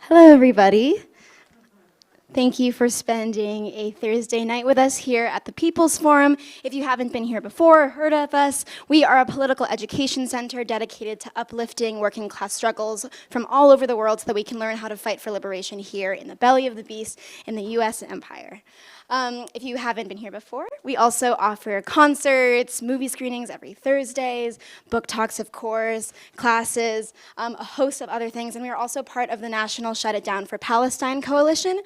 Hello, everybody. Thank you for spending a Thursday night with us here at the People's Forum. If you haven't been here before or heard of us, we are a political education center dedicated to uplifting working class struggles from all over the world so that we can learn how to fight for liberation here in the belly of the beast in the US empire. If you haven't been here before, we also offer concerts, movie screenings every Thursdays, book talks, of course, classes, a host of other things. And we are also part of the National Shut It Down for Palestine Coalition,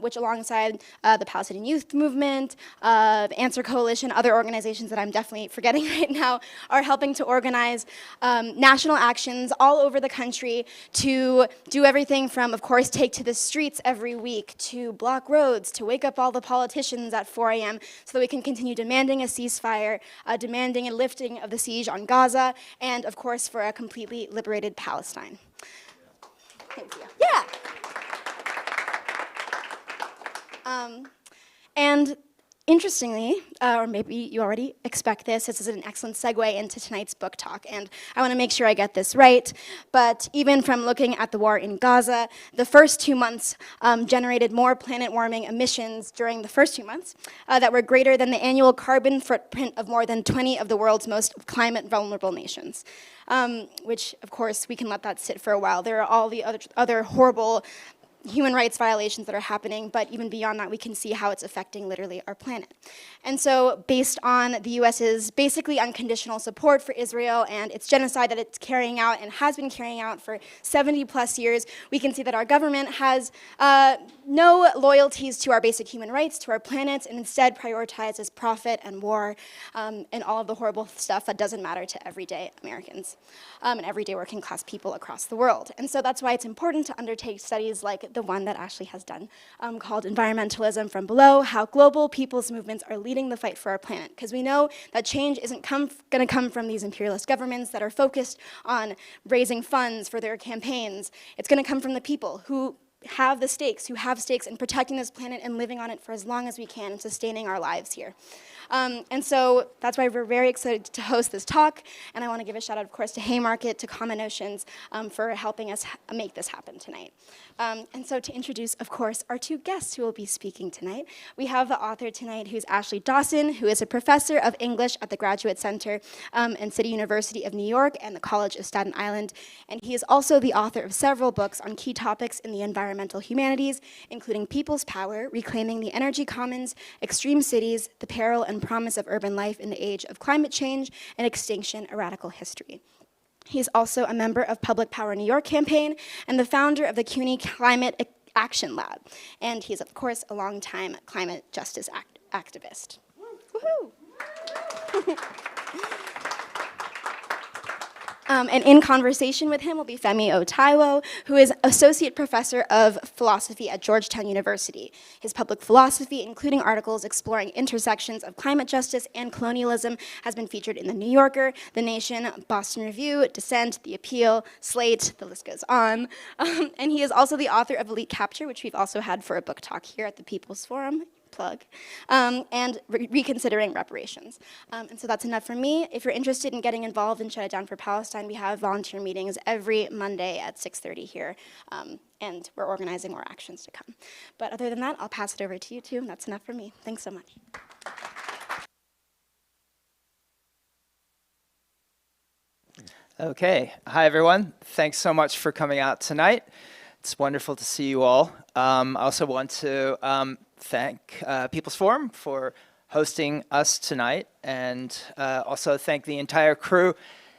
which alongside the Palestinian Youth Movement, the Answer Coalition, other organizations that I'm definitely forgetting right now, are helping to organize national actions all over the country to do everything from, of course, take to the streets every week, to block roads, to wake up all the politicians at 4 a.m. so that we can continue demanding a ceasefire, demanding a lifting of the siege on Gaza, and of course for a completely liberated Palestine. Thank you. Yeah. And interestingly, or maybe you already expect this is an excellent segue into tonight's book talk, and I want to make sure I get this right, but even from looking at the war in Gaza, the first 2 months generated more planet-warming emissions during the first 2 months that were greater than the annual carbon footprint of more than 20 of the world's most climate-vulnerable nations. Which, of course, we can let that sit for a while. There are all the other horrible human rights violations that are happening, but even beyond that, we can see how it's affecting literally our planet. And so based on the US's basically unconditional support for Israel and its genocide that it's carrying out and has been carrying out for 70 plus years, we can see that our government has no loyalties to our basic human rights, to our planet, and instead prioritizes profit and war and all of the horrible stuff that doesn't matter to everyday Americans and everyday working class people across the world. And so that's why it's important to undertake studies like the one that Ashley has done, called Environmentalism from Below, how global people's movements are leading the fight for our planet. Because we know that change isn't going to come from these imperialist governments that are focused on raising funds for their campaigns. It's going to come from the people who have stakes in protecting this planet and living on it for as long as we can and sustaining our lives here. And so that's why we're very excited to host this talk, and I want to give a shout out, of course, to Haymarket, to Common Oceans, for helping us make this happen tonight. And so to introduce, of course, our two guests who will be speaking tonight, we have the author tonight, who's Ashley Dawson, who is a professor of English at the Graduate Center and City University of New York and the College of Staten Island, and he is also the author of several books on key topics in the environmental humanities, including People's Power, Reclaiming the Energy Commons, Extreme Cities, The Peril and Promise of Urban Life in the Age of Climate Change, and Extinction, A Radical History. He's also a member of Public Power New York campaign and the founder of the CUNY Climate Action Lab. And he's, of course, a longtime climate justice activist. Woohoo! And in conversation with him will be Femi Táíwò, who is Associate Professor of Philosophy at Georgetown University. His public philosophy, including articles exploring intersections of climate justice and colonialism, has been featured in The New Yorker, The Nation, Boston Review, Dissent, The Appeal, Slate, the list goes on. And he is also the author of Elite Capture, which we've also had for a book talk here at the People's Forum. Plug, and reconsidering reparations. And so that's enough for me. If you're interested in getting involved in Shut It Down for Palestine, we have volunteer meetings every Monday at 6:30 here, and we're organizing more actions to come. But other than that, I'll pass it over to you two, and that's enough for me. Thanks so much. Okay, hi everyone. Thanks so much for coming out tonight. It's wonderful to see you all. I also want to thank People's Forum for hosting us tonight, and also thank the entire crew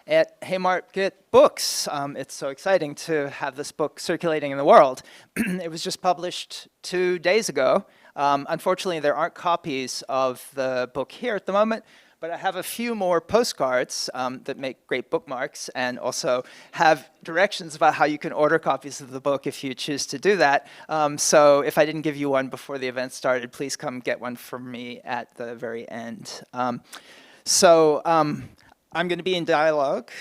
at Haymarket Books. It's so exciting to have this book circulating in the world. It was just published 2 days ago. Unfortunately, there aren't copies of the book here at the moment, but I have a few more postcards that make great bookmarks and also have directions about how you can order copies of the book if you choose to do that. So if I didn't give you one before the event started, please come get one from me at the very end. I'm going to be in dialogue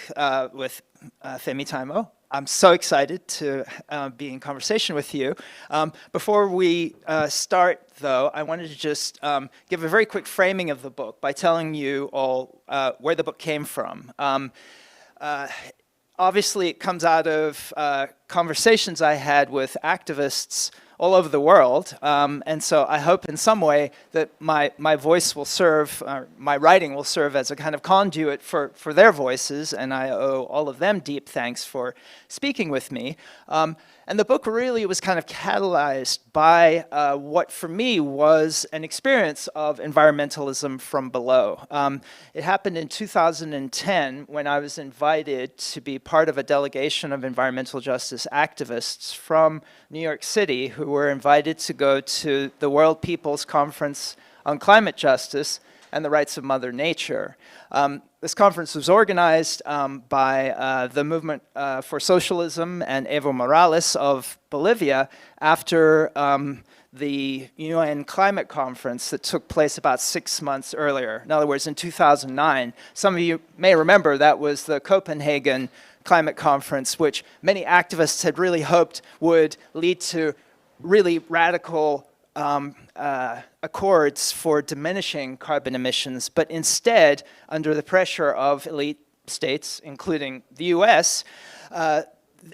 with Femi Táíwò. I'm so excited to be in conversation with you. Before we start, though, I wanted to just give a very quick framing of the book by telling you all where the book came from. obviously it comes out of conversations I had with activists all over the world, and so I hope in some way that my voice will serve, my writing will serve as a kind of conduit for their voices, and I owe all of them deep thanks for speaking with me. And the book really was kind of catalyzed by what for me was an experience of environmentalism from below. It happened in 2010 when I was invited to be part of a delegation of environmental justice activists from New York City who were invited to go to the World People's Conference on Climate Justice and the Rights of Mother Nature. This conference was organized by the Movement for Socialism and Evo Morales of Bolivia after the UN climate conference that took place about 6 months earlier. In other words, in 2009. Some of you may remember that was the Copenhagen climate conference, which many activists had really hoped would lead to really radical accords for diminishing carbon emissions, but instead, under the pressure of elite states, including the US,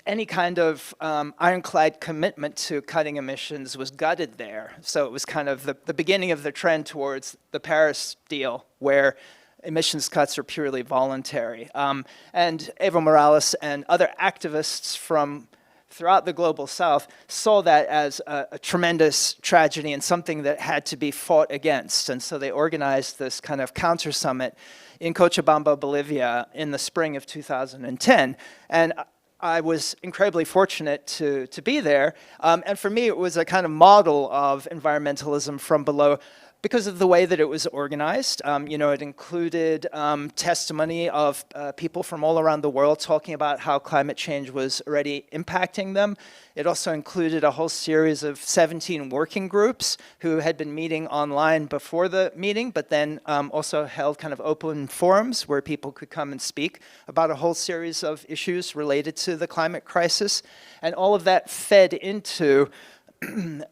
any kind of ironclad commitment to cutting emissions was gutted there. So it was kind of the beginning of the trend towards the Paris deal, where emissions cuts are purely voluntary. And Evo Morales and other activists from throughout the global south saw that as a tremendous tragedy and something that had to be fought against. And so they organized this kind of counter summit in Cochabamba, Bolivia in the spring of 2010. And I was incredibly fortunate to be there. And for me, it was a kind of model of environmentalism from below because of the way that it was organized. It included testimony of people from all around the world talking about how climate change was already impacting them. It also included a whole series of 17 working groups who had been meeting online before the meeting, but then also held kind of open forums where people could come and speak about a whole series of issues related to the climate crisis. And all of that fed into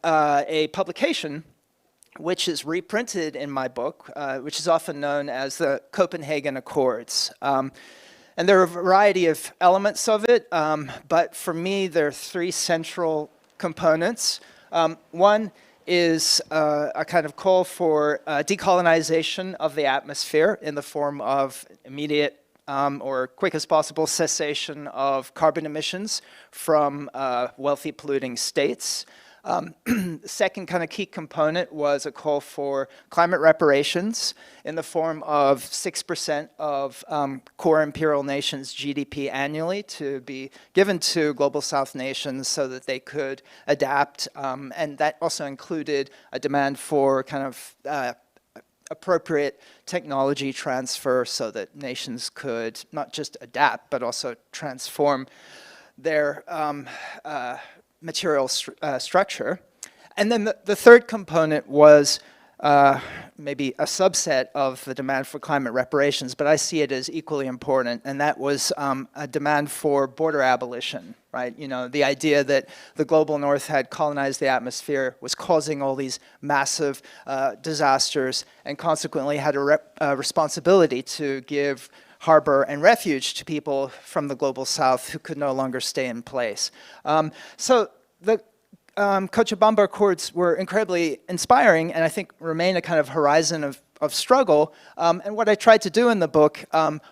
a publication which is reprinted in my book, which is often known as the Copenhagen Accords. And there are a variety of elements of it, but for me, there are three central components. One is a kind of call for decolonization of the atmosphere in the form of immediate or quick as possible cessation of carbon emissions from wealthy polluting states. The second kind of key component was a call for climate reparations in the form of 6% of core imperial nations' GDP annually to be given to global south nations so that they could adapt. And that also included a demand for kind of appropriate technology transfer so that nations could not just adapt, but also transform their material structure. And then the third component was maybe a subset of the demand for climate reparations, but I see it as equally important, and that was a demand for border abolition, right? The idea that the global north had colonized the atmosphere, was causing all these massive disasters, and consequently had a responsibility to give harbor and refuge to people from the global south who could no longer stay in place. So the Cochabamba Accords were incredibly inspiring and I think remain a kind of horizon of struggle. And what I tried to do in the book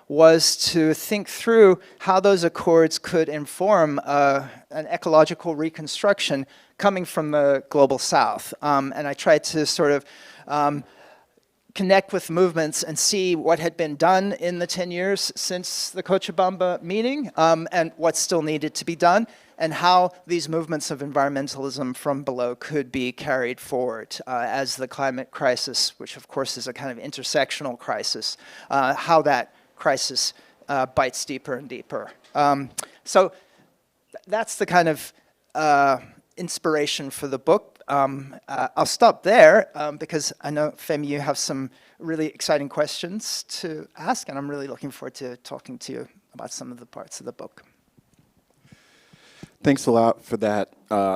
was to think through how those accords could inform an ecological reconstruction coming from the global south. And I tried to sort of connect with movements and see what had been done in the 10 years since the Cochabamba meeting and what still needed to be done, and how these movements of environmentalism from below could be carried forward as the climate crisis, which of course is a kind of intersectional crisis, how that crisis bites deeper and deeper. So that's the kind of inspiration for the book. I'll stop there because I know, Femi, you have some really exciting questions to ask, and I'm really looking forward to talking to you about some of the parts of the book. Thanks a lot for that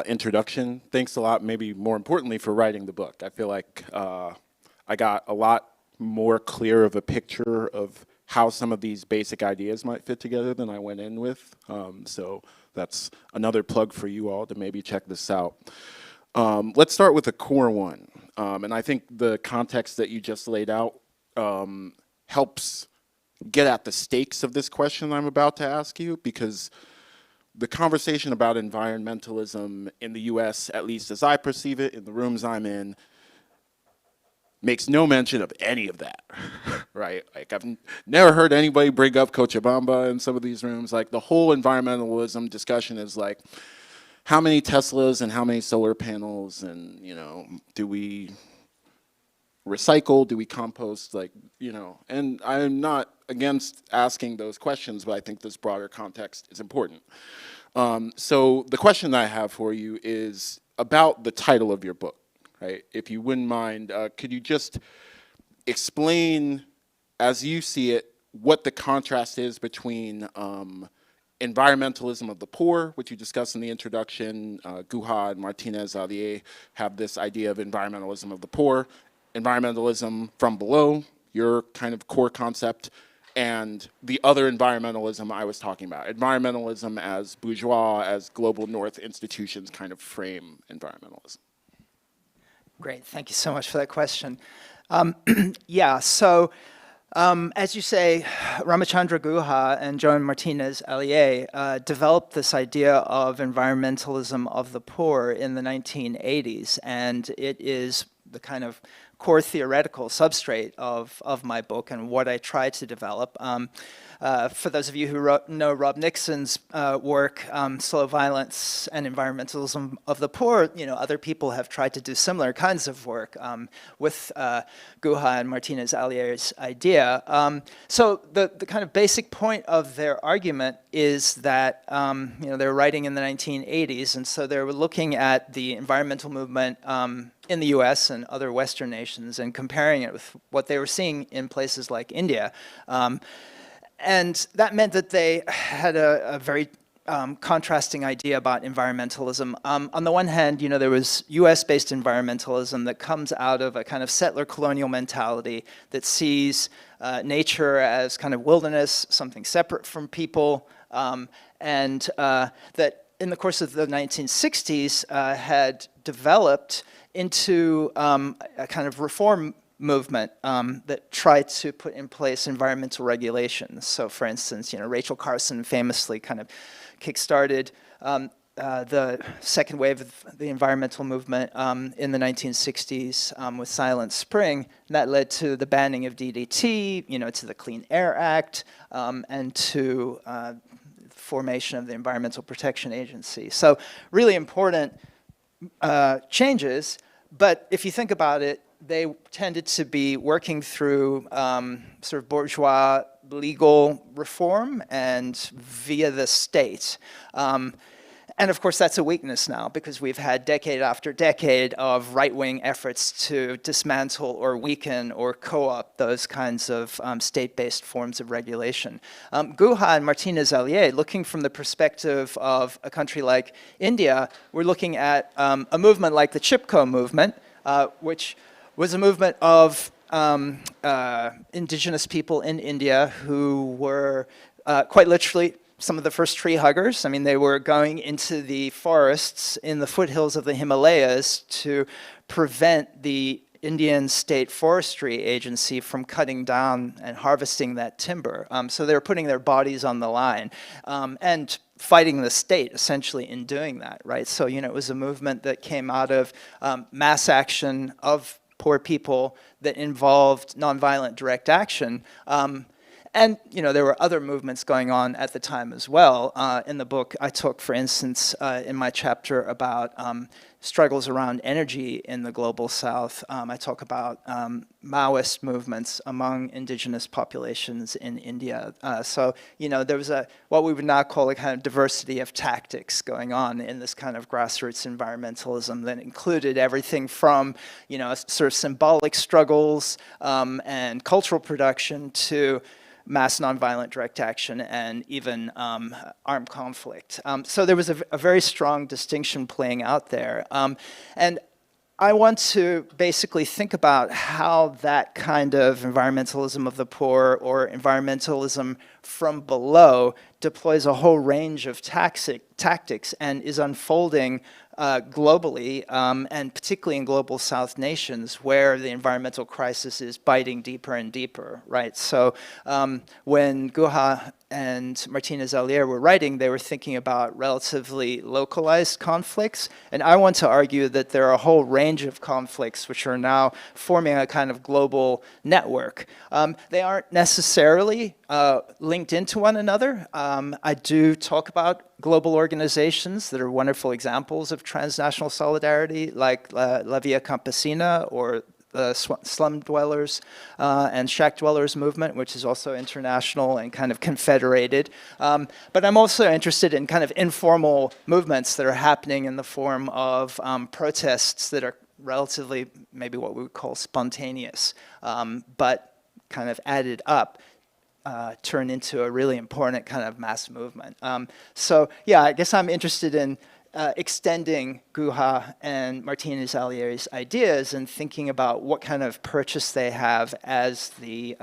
introduction. Thanks a lot, maybe more importantly, for writing the book. I feel like I got a lot more clear of a picture of how some of these basic ideas might fit together than I went in with. So that's another plug for you all to maybe check this out. Let's start with the core one. And I think the context that you just laid out helps get at the stakes of this question I'm about to ask you, because the conversation about environmentalism in the US, at least as I perceive it in the rooms I'm in, makes no mention of any of that, right? Like, I've never heard anybody bring up Cochabamba in some of these rooms. Like, the whole environmentalism discussion is like, how many Teslas and how many solar panels, and, you know, do we recycle, do we compost, like, you know, and I'm not against asking those questions, but I think this broader context is important. So the question that I have for you is about the title of your book. Right? If you wouldn't mind, could you just explain, as you see it, what the contrast is between environmentalism of the poor, which you discussed in the introduction? Guha and Martinez-Allier have this idea of environmentalism of the poor, environmentalism from below, your kind of core concept, and the other environmentalism I was talking about, environmentalism as bourgeois, as global north institutions kind of frame environmentalism. Great, thank you so much for that question. Yeah, so as you say, Ramachandra Guha and Joan Martinez-Allier developed this idea of environmentalism of the poor in the 1980s, and it is the kind of core theoretical substrate of my book and what I try to develop. For those of you who know Rob Nixon's work, Slow Violence and Environmentalism of the Poor, you know, other people have tried to do similar kinds of work with Guha and Martinez-Allier's idea. So the kind of basic point of their argument is that, you know, they were writing in the 1980s, and so they were looking at the environmental movement in the US and other Western nations and comparing it with what they were seeing in places like India. And that meant that they had a very contrasting idea about environmentalism. On the one hand, you know, there was US-based environmentalism that comes out of a kind of settler colonial mentality that sees nature as kind of wilderness, something separate from people, and that in the course of the 1960s had developed into a kind of reform movement that tried to put in place environmental regulations. So, for instance, you know, Rachel Carson famously kind of kickstarted the second wave of the environmental movement in the 1960s with Silent Spring. And that led to the banning of DDT, you know, to the Clean Air Act, and to formation of the Environmental Protection Agency. So, really important changes. But if you think about it, they tended to be working through sort of bourgeois legal reform and via the state. And of course, that's a weakness now, because we've had decade after decade of right-wing efforts to dismantle or weaken or co-opt those kinds of state-based forms of regulation. Guha and Martinez-Allier, looking from the perspective of a country like India, we're looking at a movement like the Chipko movement, which was a movement of indigenous people in India who were quite literally some of the first tree huggers. I mean, they were going into the forests in the foothills of the Himalayas to prevent the Indian State Forestry Agency from cutting down and harvesting that timber. So they were putting their bodies on the line and fighting the state, essentially, in doing that, right? So, you know, it was a movement that came out of mass action of poor people that involved nonviolent direct action. And, you know, there were other movements going on at the time as well. In the book, I talk, for instance, in my chapter about struggles around energy in the global south. I talk about Maoist movements among indigenous populations in India. So, you know, there was what we would now call a kind of diversity of tactics going on in this kind of grassroots environmentalism that included everything from, you know, sort of symbolic struggles and cultural production to mass nonviolent direct action, and even armed conflict. So there was a very strong distinction playing out there. And I want to basically think about how that kind of environmentalism of the poor or environmentalism from below deploys a whole range of tactics and is unfolding globally, and particularly in global South nations where the environmental crisis is biting deeper and deeper, right? So when Guha and Martinez-Alier were writing, they were thinking about relatively localized conflicts. And I want to argue that there are a whole range of conflicts which are now forming a kind of global network. They aren't necessarily linked into one another. I do talk about global organizations that are wonderful examples of transnational solidarity, like La Via Campesina or the slum dwellers and shack dwellers movement, which is also international and kind of confederated. But I'm also interested in kind of informal movements that are happening in the form of protests that are relatively maybe what we would call spontaneous, but kind of added up turn into a really important kind of mass movement. So yeah, I guess I'm interested in extending Guha and Martinez-Alier's ideas and thinking about what kind of purchase they have as the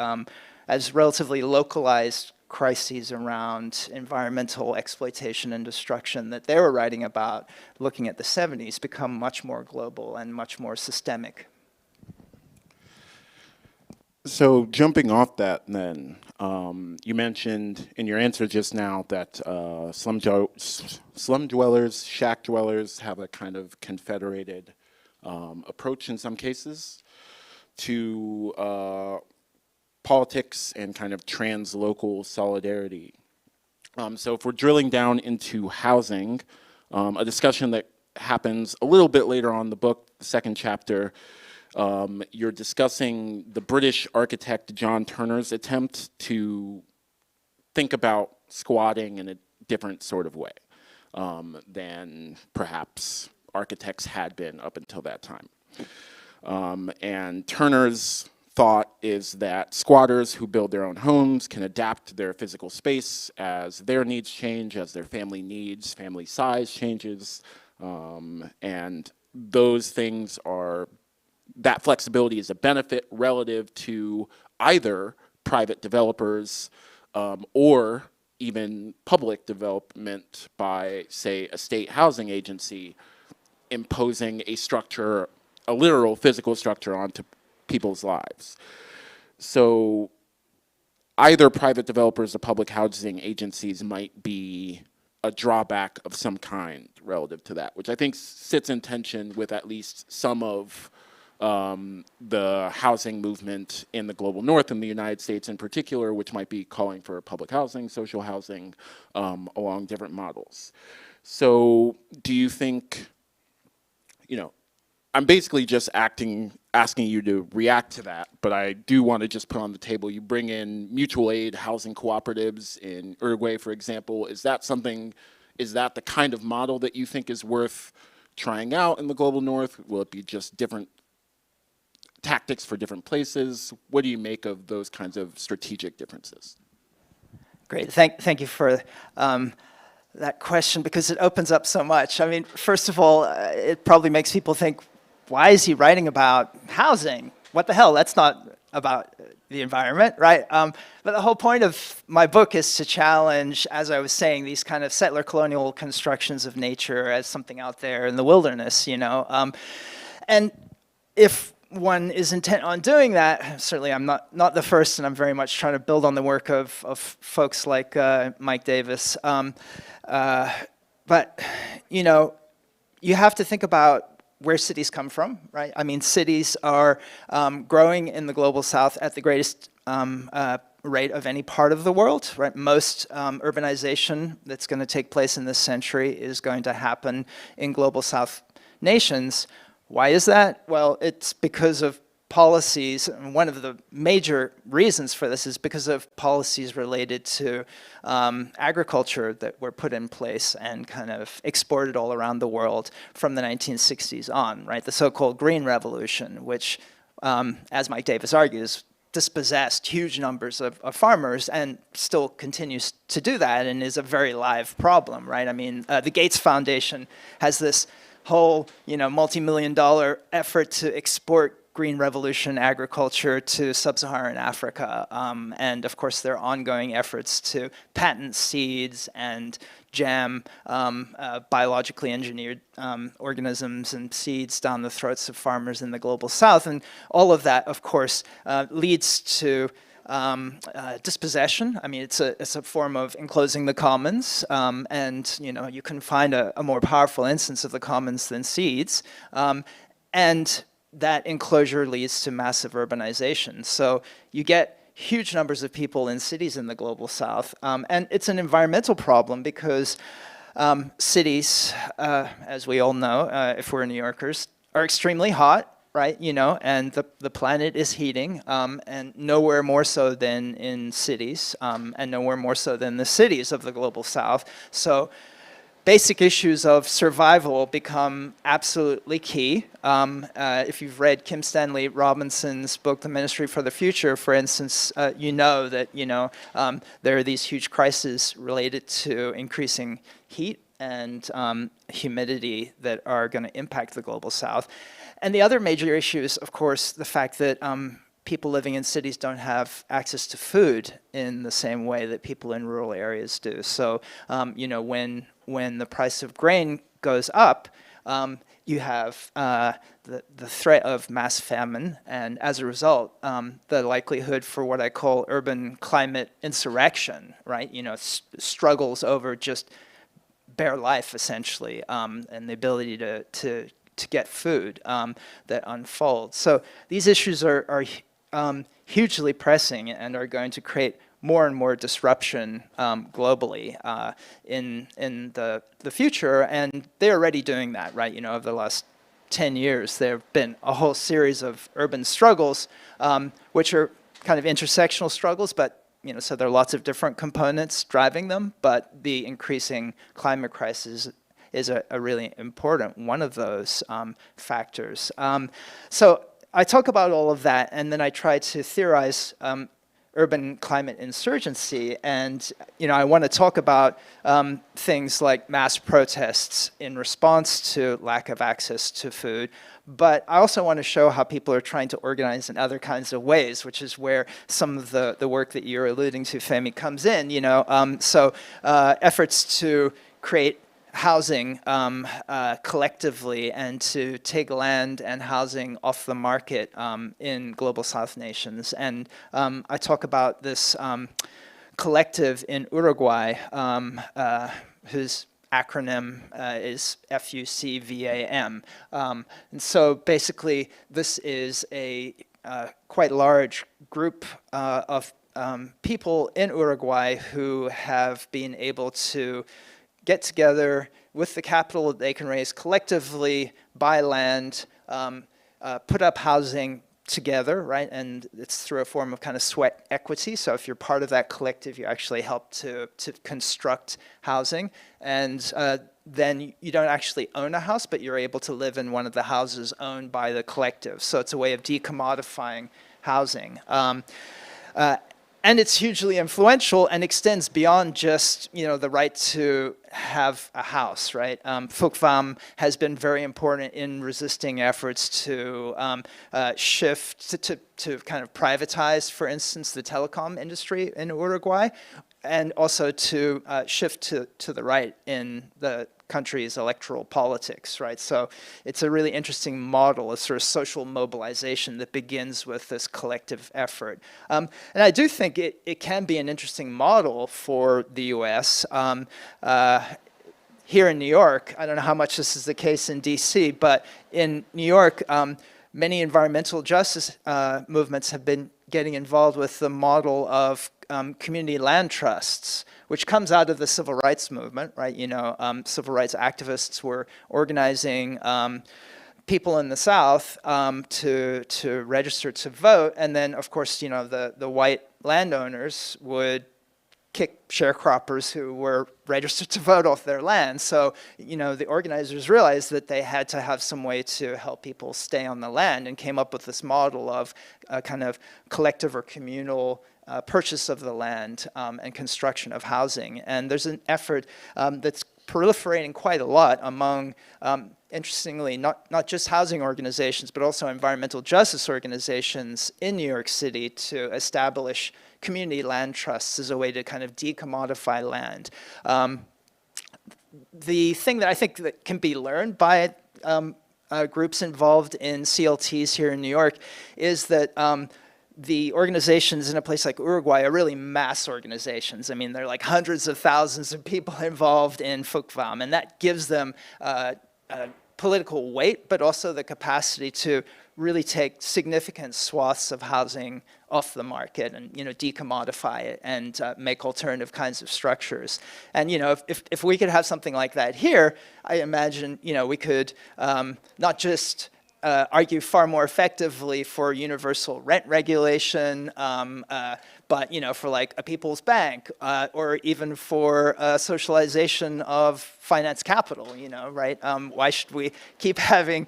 as relatively localized crises around environmental exploitation and destruction that they were writing about, looking at the 70s, become much more global and much more systemic. So jumping off that then, you mentioned in your answer just now that slum dwellers, shack dwellers have a kind of confederated approach in some cases to politics and kind of trans-local solidarity. So if we're drilling down into housing, a discussion that happens a little bit later on in the book, the second chapter, you're discussing the British architect John Turner's attempt to think about squatting in a different sort of way than perhaps architects had been up until that time. And Turner's thought is that squatters who build their own homes can adapt their physical space as their needs change, as their family needs, family size changes, and those things are, that flexibility is a benefit relative to either private developers or even public development by, say, a state housing agency imposing a structure, a literal physical structure onto people's lives. So either private developers or public housing agencies might be a drawback of some kind relative to that, which I think sits in tension with at least some of the housing movement in the global north, in the United States in particular, which might be calling for public housing, social housing, along different models. So do you think, you know, I'm basically just asking you to react to that, but I do want to just put on the table, you bring in mutual aid housing cooperatives in Uruguay, for example. Is that the kind of model that you think is worth trying out in the global north? Will it be just different tactics for different places? What do you make of those kinds of strategic differences? Great, thank you for that question, because it opens up so much. I mean, first of all, it probably makes people think, why is he writing about housing? What the hell, that's not about the environment, right? But the whole point of my book is to challenge, as I was saying, these kind of settler colonial constructions of nature as something out there in the wilderness, you know? And if one is intent on doing that, certainly I'm not the first, and I'm very much trying to build on the work of folks like Mike Davis. But, you know, you have to think about where cities come from, right? I mean, cities are growing in the global south at the greatest rate of any part of the world, right? Most urbanization that's going to take place in this century is going to happen in global south nations. Why is that? Well, it's because of policies, and one of the major reasons for this is because of policies related to agriculture that were put in place and kind of exported all around the world from the 1960s on, right? The so-called Green Revolution, which, as Mike Davis argues, dispossessed huge numbers of farmers and still continues to do that and is a very live problem, right? I mean, the Gates Foundation has this whole, multi-million-dollar effort to export green revolution agriculture to sub-Saharan Africa. And of course, there are ongoing efforts to patent seeds and jam biologically engineered organisms and seeds down the throats of farmers in the global south. And all of that, of course, leads to dispossession. I mean, it's a form of enclosing the commons, and you can find a more powerful instance of the commons than seeds. And that enclosure leads to massive urbanization. So you get huge numbers of people in cities in the global south. And it's an environmental problem because cities, as we all know, if we're New Yorkers, are extremely hot, right? And the planet is heating, and nowhere more so than in cities, and nowhere more so than the cities of the global south. So basic issues of survival become absolutely key. If you've read Kim Stanley Robinson's book, The Ministry for the Future, for instance, you know that there are these huge crises related to increasing heat and humidity that are going to impact the global south. And the other major issue is, of course, the fact that people living in cities don't have access to food in the same way that people in rural areas do. So, when the price of grain goes up, you have the threat of mass famine, and as a result, the likelihood for what I call urban climate insurrection, right? Struggles over just bare life, essentially, and the ability to get food that unfolds. So these issues are hugely pressing and are going to create more and more disruption globally in the future, and they're already doing that, right? Over the last 10 years, there have been a whole series of urban struggles, which are kind of intersectional struggles, but so there are lots of different components driving them, but the increasing climate crisis is a really important one of those factors. So I talk about all of that, and then I try to theorize urban climate insurgency, and I want to talk about things like mass protests in response to lack of access to food, but I also want to show how people are trying to organize in other kinds of ways, which is where some of the work that you're alluding to, Femi, comes in. So efforts to create housing collectively and to take land and housing off the market in global south nations. And I talk about this collective in Uruguay whose acronym is FUCVAM. And so basically this is a quite large group of people in Uruguay who have been able to get together with the capital that they can raise collectively, buy land, put up housing together, right? And it's through a form of kind of sweat equity. So if you're part of that collective, you actually help to construct housing. And then you don't actually own a house, but you're able to live in one of the houses owned by the collective. So it's a way of decommodifying housing. And it's hugely influential and extends beyond just, the right to have a house, right? FUCVAM has been very important in resisting efforts to shift to kind of privatize, for instance, the telecom industry in Uruguay, and also to shift to the right in the country's electoral politics, right? So it's a really interesting model, a sort of social mobilization that begins with this collective effort. And I do think it can be an interesting model for the US. Here in New York, I don't know how much this is the case in DC, but in New York, many environmental justice movements have been getting involved with the model of community land trusts, which comes out of the civil rights movement, right? Civil rights activists were organizing people in the South to register to vote, and then, of course, the white landowners would kick sharecroppers who were registered to vote off their land. So, the organizers realized that they had to have some way to help people stay on the land, and came up with this model of a kind of collective or communal purchase of the land and construction of housing. And there's an effort that's proliferating quite a lot among, interestingly, not just housing organizations, but also environmental justice organizations in New York City to establish community land trusts as a way to kind of decommodify land. The thing that I think that can be learned by groups involved in CLTs here in New York is that the organizations in a place like Uruguay are really mass organizations. I mean, there are like hundreds of thousands of people involved in FUCVAM, and that gives them political weight, but also the capacity to really take significant swaths of housing off the market and, you know, decommodify it and make alternative kinds of structures. And, you know, if we could have something like that here, I imagine, you know, we could not just argue far more effectively for universal rent regulation, but, you know, for like a people's bank, or even for socialization of finance capital, you know, right? Why should we keep having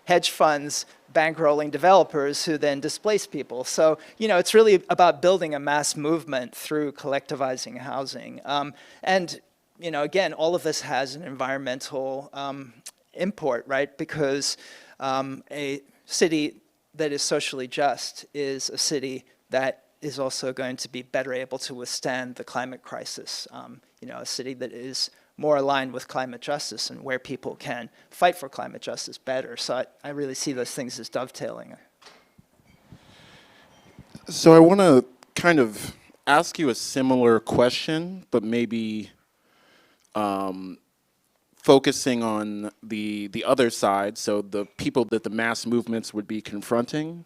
hedge funds bankrolling developers who then displace people? So, you know, it's really about building a mass movement through collectivizing housing. And, you know, again, all of this has an environmental import, right? Because a city that is socially just is a city that is also going to be better able to withstand the climate crisis. You know, a city that is more aligned with climate justice and where people can fight for climate justice better. So I really see those things as dovetailing. So I want to kind of ask you a similar question, but maybe focusing on the other side, so the people that the mass movements would be confronting,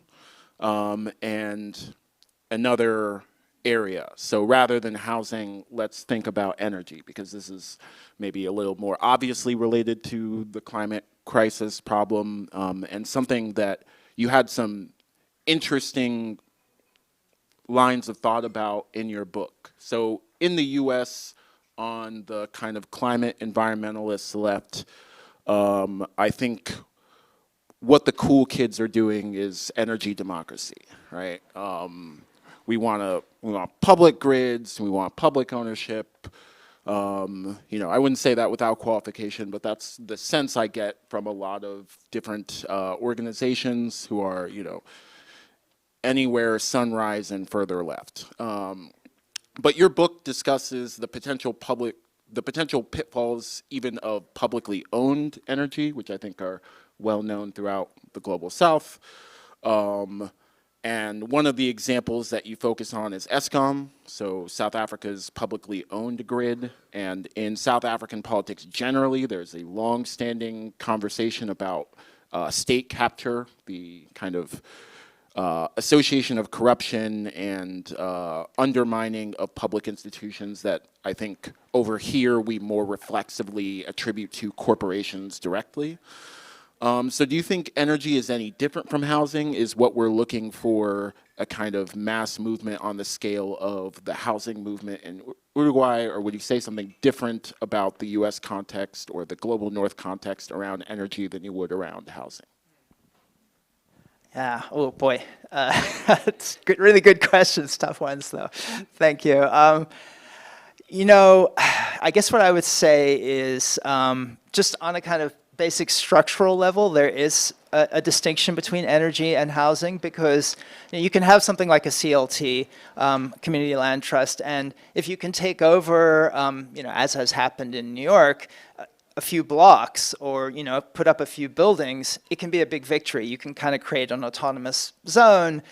and another area. So rather than housing, let's think about energy, because this is maybe a little more obviously related to the climate crisis problem, and something that you had some interesting lines of thought about in your book. So in the US, on the kind of climate environmentalist left, I think what the cool kids are doing is energy democracy, right? We want public grids, we want public ownership. You know, I wouldn't say that without qualification, but that's the sense I get from a lot of different organizations who are, you know, anywhere sunrise and further left. But your book discusses the potential pitfalls even of publicly owned energy, which I think are well known throughout the global South. And one of the examples that you focus on is Eskom, so South Africa's publicly owned grid. And in South African politics generally, there's a long-standing conversation about state capture, the kind of association of corruption and undermining of public institutions that I think over here we more reflexively attribute to corporations directly. So do you think energy is any different from housing? Is what we're looking for a kind of mass movement on the scale of the housing movement in Uruguay, or would you say something different about the US context or the global North context around energy than you would around housing? Yeah, oh boy. It's good, really good questions, tough ones though. Thank you. You know, I guess what I would say is just on a kind of basic structural level, there is a distinction between energy and housing, because you can have something like a CLT, community land trust, and if you can take over, you know, as has happened in New York, a few blocks or, you know, put up a few buildings, it can be a big victory. You can kind of create an autonomous zone.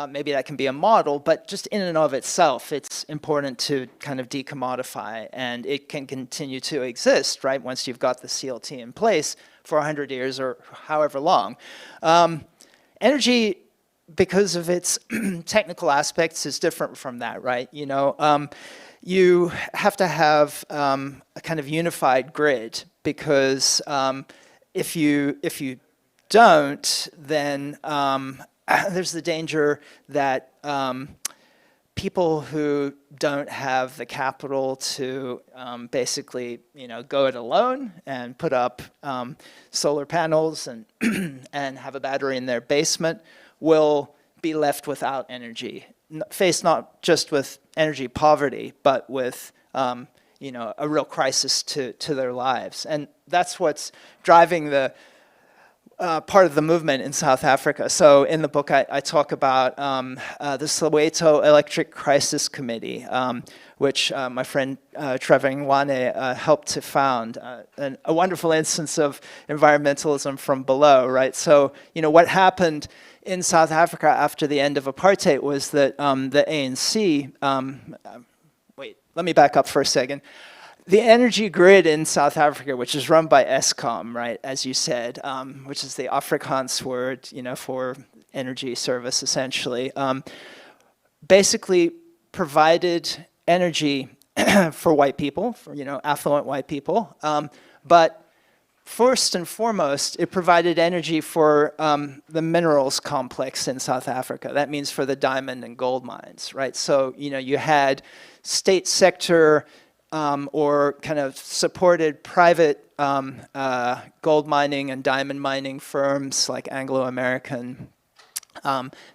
Maybe that can be a model, but just in and of itself, it's important to kind of decommodify, and it can continue to exist, right, once you've got the CLT in place for 100 years or however long. Energy, because of its technical aspects, is different from that, right? You know, you have to have a kind of unified grid, because if you don't, then there's the danger that people who don't have the capital to basically, you know, go it alone and put up solar panels and and have a battery in their basement will be left without energy, faced not just with energy poverty, but with a real crisis to their lives. And that's what's driving the part of the movement in South Africa. So in the book, I talk about the Soweto Electric Crisis Committee, which my friend Trevor Ngwane helped to found. A wonderful instance of environmentalism from below, right? So, what happened in South Africa after the end of apartheid was that the ANC, wait, let me back up for a second. The energy grid in South Africa, which is run by Eskom, right, as you said, which is the Afrikaans word, for energy service, essentially, basically provided energy for white people, for, affluent white people, but first and foremost, it provided energy for the minerals complex in South Africa. That means for the diamond and gold mines, right? So, you had state sector or kind of supported private gold mining and diamond mining firms like Anglo-American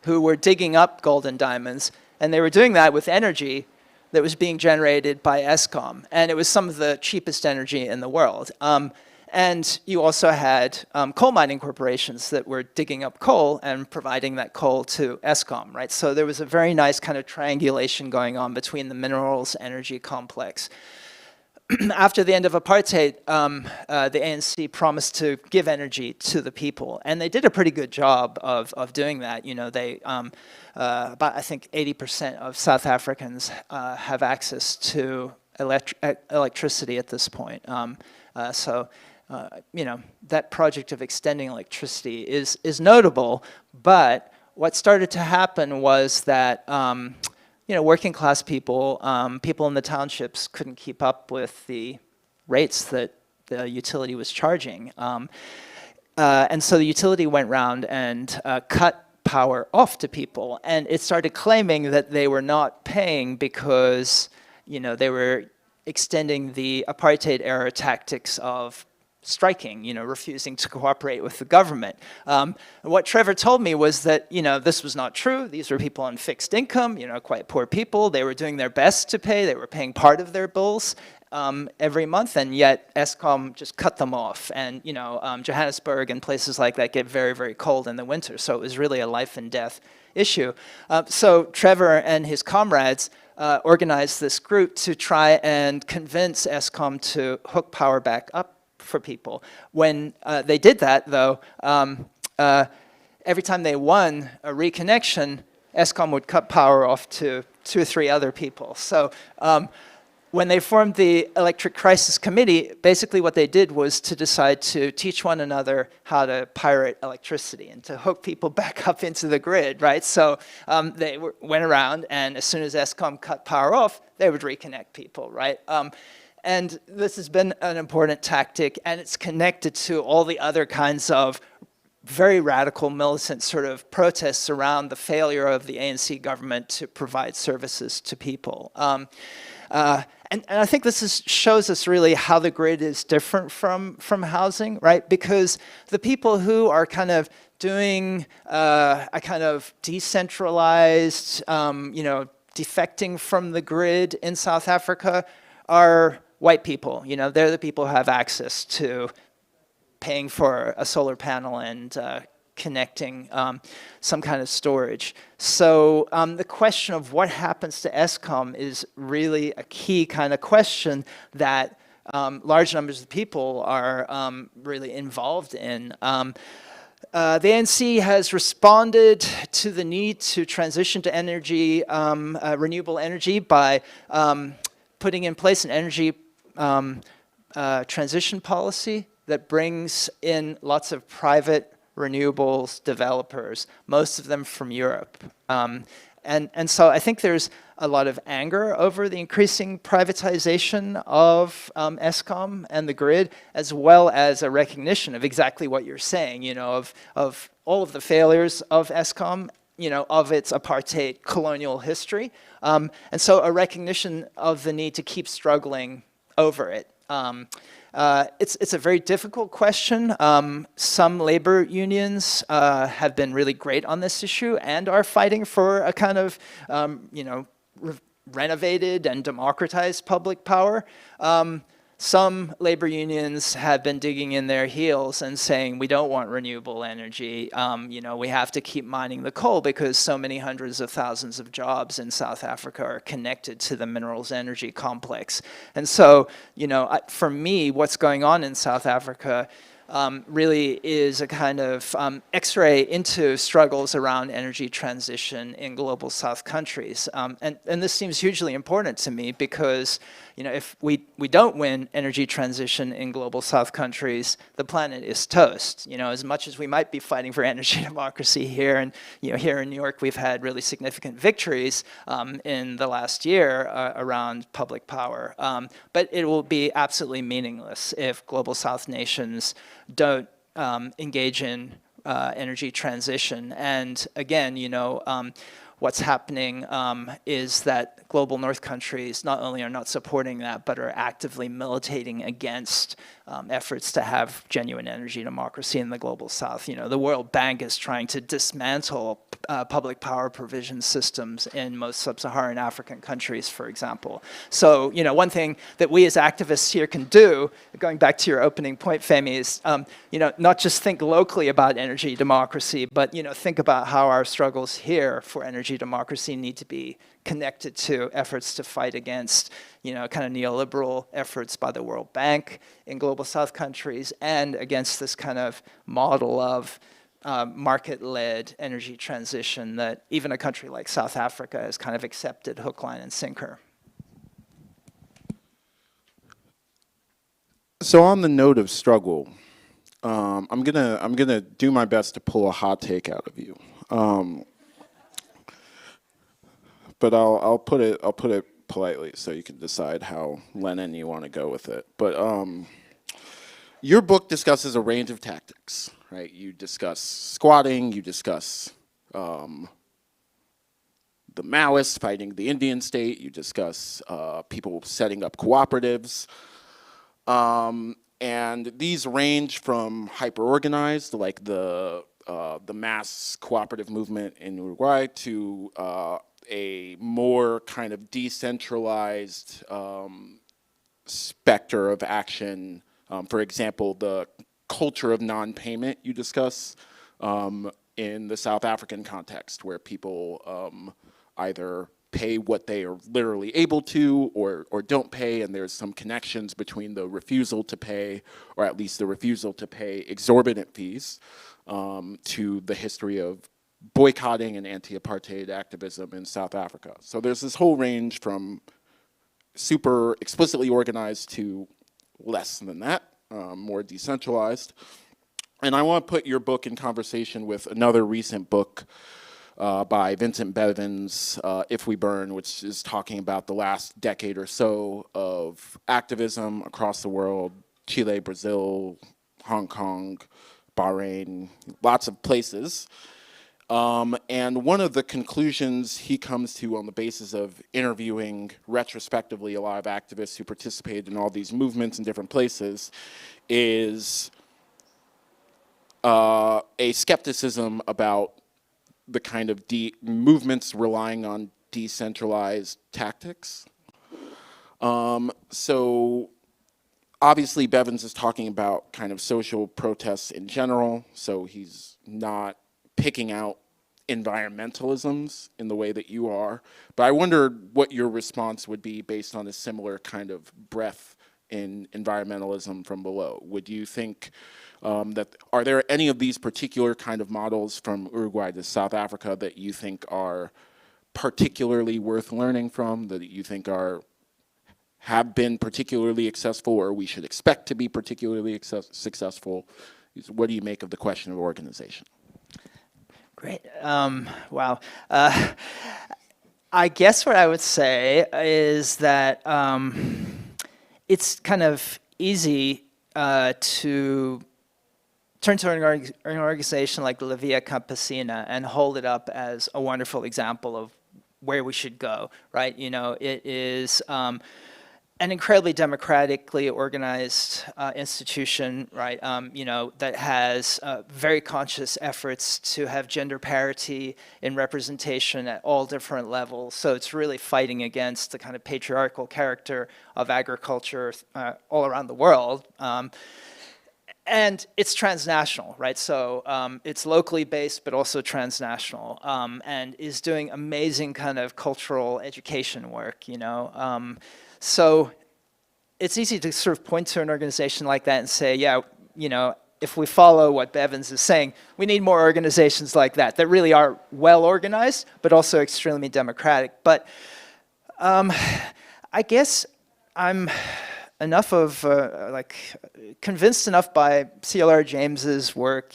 who were digging up gold and diamonds, and they were doing that with energy that was being generated by Eskom, and it was some of the cheapest energy in the world. And you also had coal mining corporations that were digging up coal and providing that coal to Eskom, right? So there was a very nice kind of triangulation going on between the minerals energy complex. After the end of apartheid, the ANC promised to give energy to the people, and they did a pretty good job of doing that. They about, I think, 80% of South Africans have access to electricity at this point. That project of extending electricity is notable, but what started to happen was that working class people, people in the townships couldn't keep up with the rates that the utility was charging. And so the utility went around and cut power off to people, and it started claiming that they were not paying because they were extending the apartheid era tactics of striking, refusing to cooperate with the government. What Trevor told me was that, this was not true. These were people on fixed income, quite poor people. They were doing their best to pay. They were paying part of their bills every month, and yet Eskom just cut them off. And, Johannesburg and places like that get very, very cold in the winter. So it was really a life and death issue. So Trevor and his comrades organized this group to try and convince Eskom to hook power back up for people. When they did that, though, every time they won a reconnection, Eskom would cut power off to 2 or 3 other people. So when they formed the Electric Crisis Committee, basically what they did was to decide to teach one another how to pirate electricity and to hook people back up into the grid, right? So they went around, and as soon as Eskom cut power off, they would reconnect people, right? And this has been an important tactic, and it's connected to all the other kinds of very radical militant sort of protests around the failure of the ANC government to provide services to people. And I think this shows us really how the grid is different from housing, right? Because the people who are kind of doing a kind of decentralized, defecting from the grid in South Africa are white people. They're the people who have access to paying for a solar panel and connecting some kind of storage. So the question of what happens to Eskom is really a key kind of question that large numbers of people are really involved in. The ANC has responded to the need to transition to energy, renewable energy, by putting in place an energy transition policy that brings in lots of private renewables developers, most of them from Europe. And so I think there's a lot of anger over the increasing privatization of Eskom and the grid, as well as a recognition of exactly what you're saying, of all of the failures of Eskom, of its apartheid colonial history. And so a recognition of the need to keep struggling over it. It's a very difficult question. Some labor unions have been really great on this issue and are fighting for a kind of, renovated and democratized public power. Some labor unions have been digging in their heels and saying we don't want renewable energy. We have to keep mining the coal because so many hundreds of thousands of jobs in South Africa are connected to the minerals energy complex. And so, for me, what's going on in South Africa really is a kind of X-ray into struggles around energy transition in global South countries. And this seems hugely important to me because, if we don't win energy transition in global South countries, the planet is toast. As much as we might be fighting for energy democracy here, and here in New York, we've had really significant victories in the last year around public power. But it will be absolutely meaningless if global South nations don't engage in energy transition. And again, what's happening is that global North countries not only are not supporting that, but are actively militating against efforts to have genuine energy democracy in the global South. The World Bank is trying to dismantle public power provision systems in most sub-Saharan African countries, for example. So, one thing that we as activists here can do, going back to your opening point, Femi, is, not just think locally about energy democracy, but, think about how our struggles here for energy democracy need to be connected to efforts to fight against, kind of neoliberal efforts by the World Bank in global South countries and against this kind of model of market-led energy transition that even a country like South Africa has kind of accepted hook, line, and sinker. So on the note of struggle, I'm gonna do my best to pull a hot take out of you, but I'll put it politely so you can decide how Lenin you want to go with it. But your book discusses a range of tactics, right? You discuss squatting, you discuss the Maoists fighting the Indian state, you discuss people setting up cooperatives. And these range from hyper-organized, like the mass cooperative movement in Uruguay, to a more kind of decentralized specter of action. For example, the culture of non-payment you discuss in the South African context, where people either pay what they are literally able to or don't pay, and there's some connections between the refusal to pay, or at least the refusal to pay exorbitant fees, to the history of boycotting and anti-apartheid activism in South Africa. So there's this whole range from super explicitly organized to less than that, more decentralized. And I want to put your book in conversation with another recent book by Vincent Bevins, If We Burn, which is talking about the last decade or so of activism across the world, Chile, Brazil, Hong Kong, Bahrain, lots of places. And one of the conclusions he comes to on the basis of interviewing retrospectively a lot of activists who participated in all these movements in different places is a skepticism about the kind of movements relying on decentralized tactics. So obviously Bevins is talking about kind of social protests in general, so he's not picking out environmentalisms in the way that you are. But I wondered what your response would be based on a similar kind of breadth in environmentalism from below. Would you think are there any of these particular kind of models from Uruguay to South Africa that you think are particularly worth learning from, that you think have been particularly successful, or we should expect to be particularly successful? What do you make of the question of organization? Great. Wow. I guess what I would say is that it's kind of easy to turn to an organization like La Via Campesina and hold it up as a wonderful example of where we should go, right? It is an incredibly democratically organized institution, right? That has very conscious efforts to have gender parity in representation at all different levels. So it's really fighting against the kind of patriarchal character of agriculture all around the world. And it's transnational, right? So it's locally based, but also transnational, and is doing amazing kind of cultural education work, So it's easy to sort of point to an organization like that and say, yeah, if we follow what Bevins is saying, we need more organizations like that really are well organized, but also extremely democratic. But I guess I'm convinced enough by C.L.R. James's work,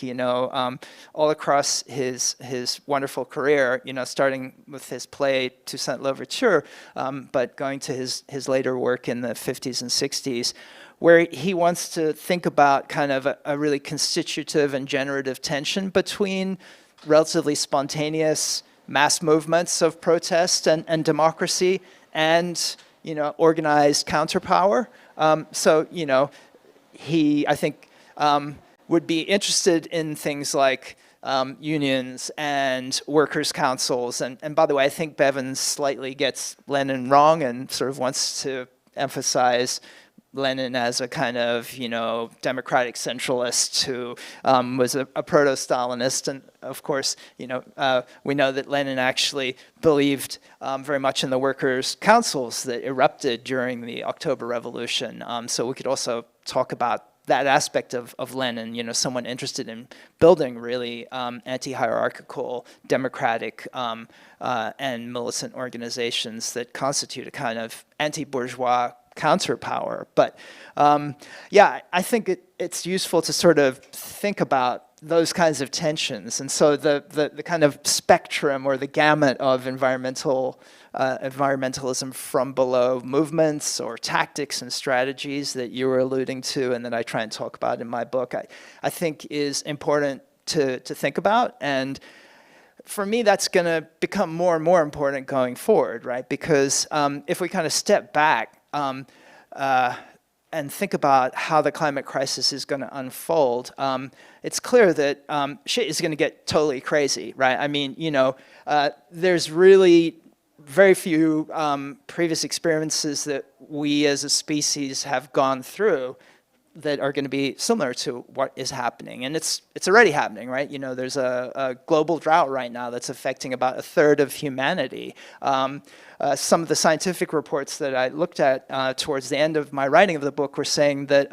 all across his wonderful career, starting with his play Toussaint L'Ouverture, but going to his later work in the 50s and 60s, where he wants to think about kind of a really constitutive and generative tension between relatively spontaneous mass movements of protest and democracy and organized counterpower. He, I think, would be interested in things like unions and workers' councils. And by the way, I think Bevins slightly gets Lenin wrong and sort of wants to emphasize Lenin as a kind of, democratic centralist who was a proto-Stalinist. And of course, we know that Lenin actually believed very much in the workers' councils that erupted during the October Revolution. So we could also talk about that aspect of Lenin, someone interested in building really anti-hierarchical, democratic, and militant organizations that constitute a kind of anti-bourgeois counterpower. But I think it's useful to sort of think about those kinds of tensions. And so the kind of spectrum or the gamut of environmentalism from below movements or tactics and strategies that you were alluding to and that I try and talk about in my book, I think is important to think about. And for me, that's going to become more and more important going forward, right? Because if we kind of step back and think about how the climate crisis is going to unfold, it's clear that shit is going to get totally crazy, right? I mean, there's really very few previous experiences that we as a species have gone through that are going to be similar to what is happening. And it's already happening, right? There's a global drought right now that's affecting about a third of humanity. Some of the scientific reports that I looked at towards the end of my writing of the book were saying that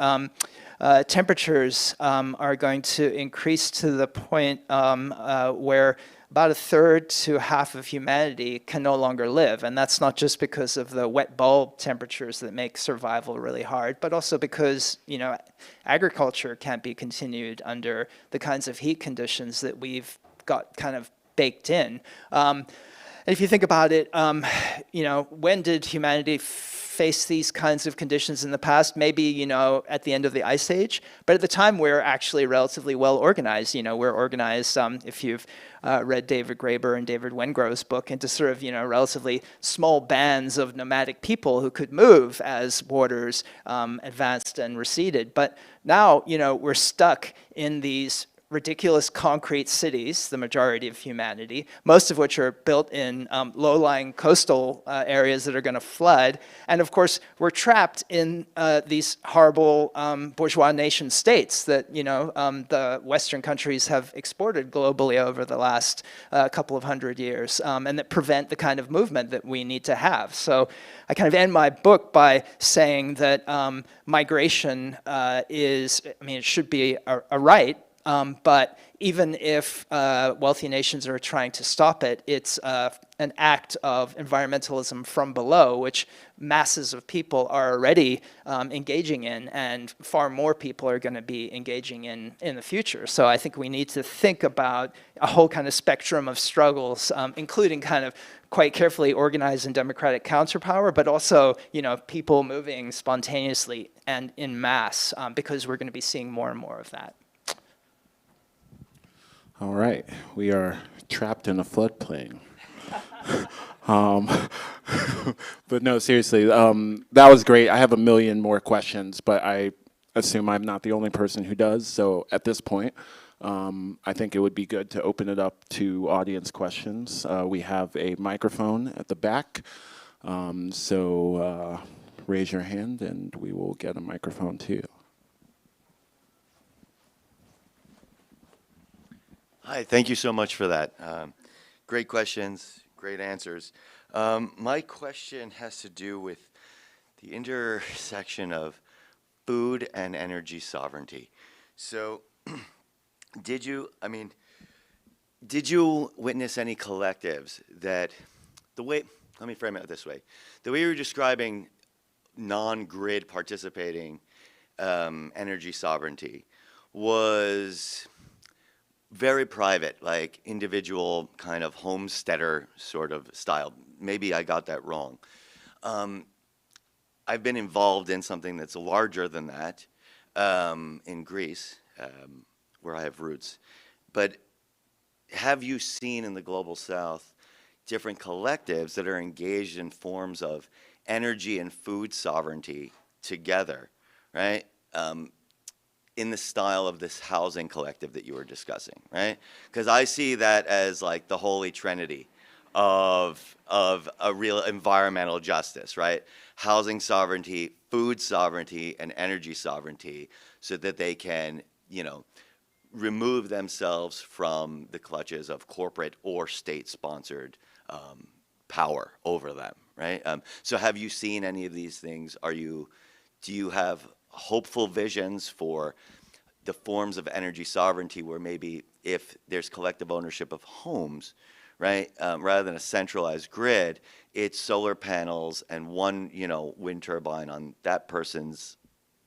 temperatures are going to increase to the point where about a third to half of humanity can no longer live. And that's not just because of the wet bulb temperatures that make survival really hard, but also because, agriculture can't be continued under the kinds of heat conditions that we've got kind of baked in. And if you think about it, when did humanity face these kinds of conditions in the past? Maybe, at the end of the Ice Age. But at the time, we're actually relatively well organized. We're organized, if you've read David Graeber and David Wengrow's book, into sort of, relatively small bands of nomadic people who could move as waters advanced and receded. But now, we're stuck in these ridiculous concrete cities, the majority of humanity, most of which are built in low-lying coastal areas that are going to flood. And of course, we're trapped in these horrible bourgeois nation states that the Western countries have exported globally over the last couple of hundred years, and that prevent the kind of movement that we need to have. So I kind of end my book by saying that migration it should be a right. But even if wealthy nations are trying to stop it, it's an act of environmentalism from below, which masses of people are already engaging in, and far more people are going to be engaging in the future. So I think we need to think about a whole kind of spectrum of struggles, including kind of quite carefully organized and democratic counterpower, but also, people moving spontaneously and in mass, because we're going to be seeing more and more of that. All right, we are trapped in a floodplain. But no, seriously, that was great. I have a million more questions, but I assume I'm not the only person who does. So at this point, I think it would be good to open it up to audience questions. We have a microphone at the back, so raise your hand and we will get a microphone to you. Hi, thank you so much for that. Great questions, great answers. My question has to do with the intersection of food and energy sovereignty. So, did you witness any collectives that let me frame it this way. The way you were describing non-grid participating energy sovereignty was very private, like individual kind of homesteader sort of style. Maybe I got that wrong. I've been involved in something that's larger than that in Greece, where I have roots. But have you seen in the Global South different collectives that are engaged in forms of energy and food sovereignty together, right? In the style of this housing collective that you were discussing, right? Because I see that as like the holy trinity of a real environmental justice, right? Housing sovereignty, food sovereignty, and energy sovereignty, so that they can, remove themselves from the clutches of corporate or state-sponsored power over them, right? So have you seen any of these things? Do you have hopeful visions for the forms of energy sovereignty where maybe if there's collective ownership of homes, right, rather than a centralized grid, it's solar panels and one, wind turbine on that person's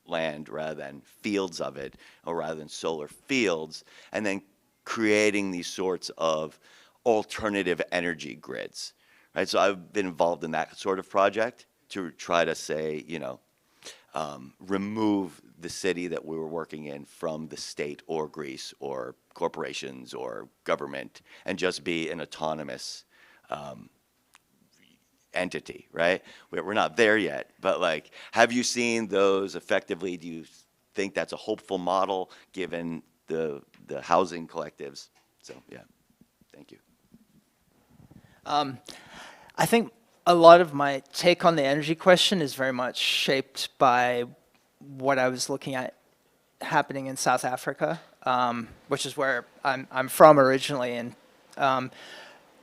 land rather than fields of it, or rather than solar fields, and then creating these sorts of alternative energy grids, right? So I've been involved in that sort of project to try to say, remove the city that we were working in from the state or Greece or corporations or government and just be an autonomous entity, right? We're not there yet, but have you seen those effectively? Do you think that's a hopeful model given the housing collectives? So yeah, thank you. I think a lot of my take on the energy question is very much shaped by what I was looking at happening in South Africa, which is where I'm from originally, and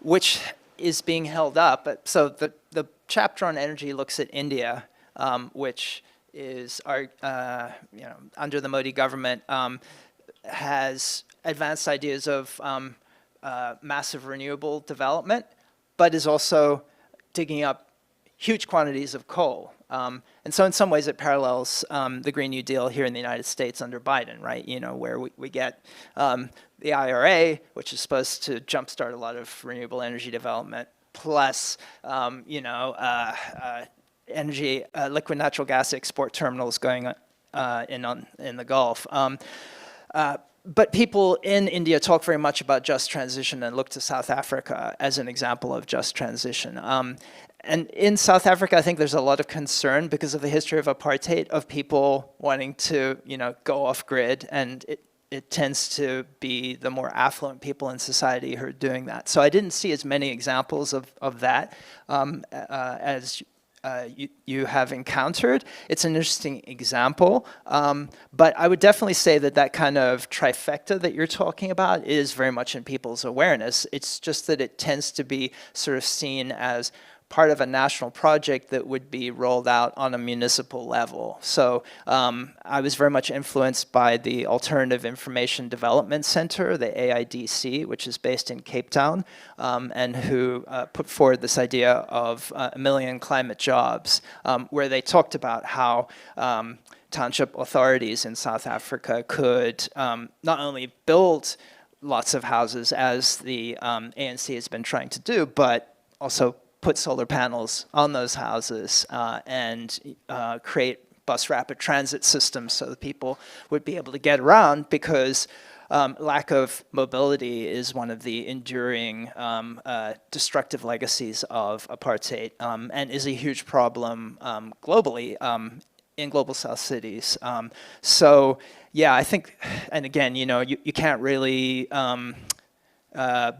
which is being held up. But so the chapter on energy looks at India, which is under the Modi government, has advanced ideas of massive renewable development, but is also digging up huge quantities of coal. And so in some ways it parallels the Green New Deal here in the United States under Biden, right? Where we get the IRA, which is supposed to jumpstart a lot of renewable energy development, plus energy, liquid natural gas export terminals going in the Gulf. But people in India talk very much about just transition and look to South Africa as an example of just transition. And in South Africa, I think there's a lot of concern because of the history of apartheid, of people wanting to, go off grid, and it tends to be the more affluent people in society who are doing that. So I didn't see as many examples of that as you have encountered. It's an interesting example, but I would definitely say that kind of trifecta that you're talking about is very much in people's awareness. It's just that it tends to be sort of seen as part of a national project that would be rolled out on a municipal level. So I was very much influenced by the Alternative Information Development Center, the AIDC, which is based in Cape Town, and who put forward this idea of 1 million climate jobs, where they talked about how township authorities in South Africa could not only build lots of houses, as the ANC has been trying to do, but also put solar panels on those houses and create bus rapid transit systems so that people would be able to get around, because lack of mobility is one of the enduring destructive legacies of apartheid, and is a huge problem globally in global South cities. So yeah, I think, and again, you can't really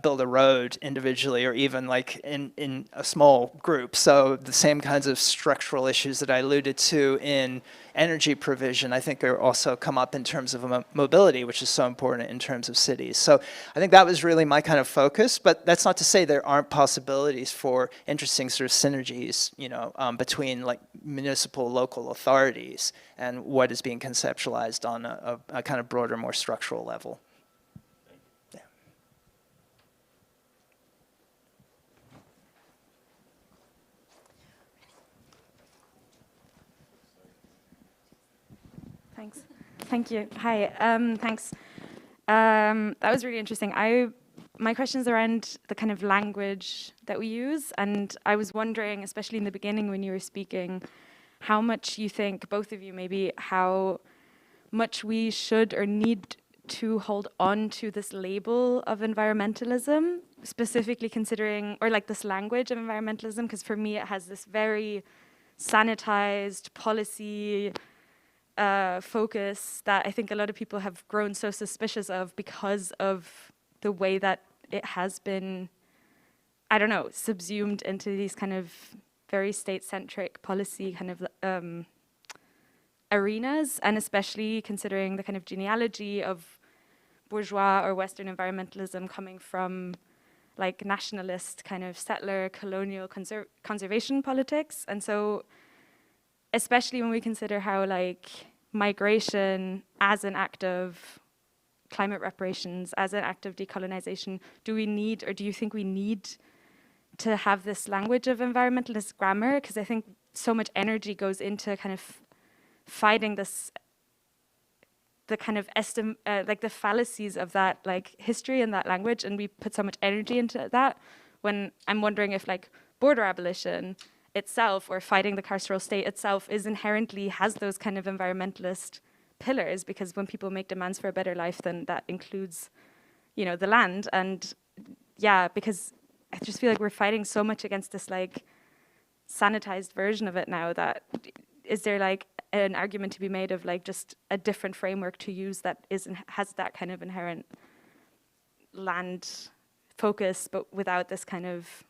build a road individually or even like in a small group. So the same kinds of structural issues that I alluded to in energy provision, I think are also come up in terms of mobility, which is so important in terms of cities. So I think that was really my kind of focus, but that's not to say there aren't possibilities for interesting sort of synergies, between like municipal, local authorities and what is being conceptualized on a kind of broader, more structural level. Thanks. Thank you. Hi. Thanks. That was really interesting. My question is around the kind of language that we use, and I was wondering, especially in the beginning when you were speaking, how much you think, both of you maybe, how much we should or need to hold on to this label of environmentalism, specifically considering, or like this language of environmentalism, because for me it has this very sanitized policy focus that I think a lot of people have grown so suspicious of because of the way that it has been, I don't know, subsumed into these kind of very state-centric policy kind of arenas, and especially considering the kind of genealogy of bourgeois or Western environmentalism coming from like nationalist kind of settler colonial conservation politics. And so especially when we consider how like migration as an act of climate reparations, as an act of decolonization, do you think we need to have this language of environmentalist grammar? Because I think so much energy goes into kind of fighting this, the kind of like the fallacies of that like history and that language, and we put so much energy into that, when I'm wondering if like border abolition itself or fighting the carceral state itself has those kind of environmentalist pillars, because when people make demands for a better life, then that includes, the land. And yeah, because I just feel like we're fighting so much against this like sanitized version of it now, that is there like an argument to be made of like just a different framework to use that has that kind of inherent land focus, but without this kind of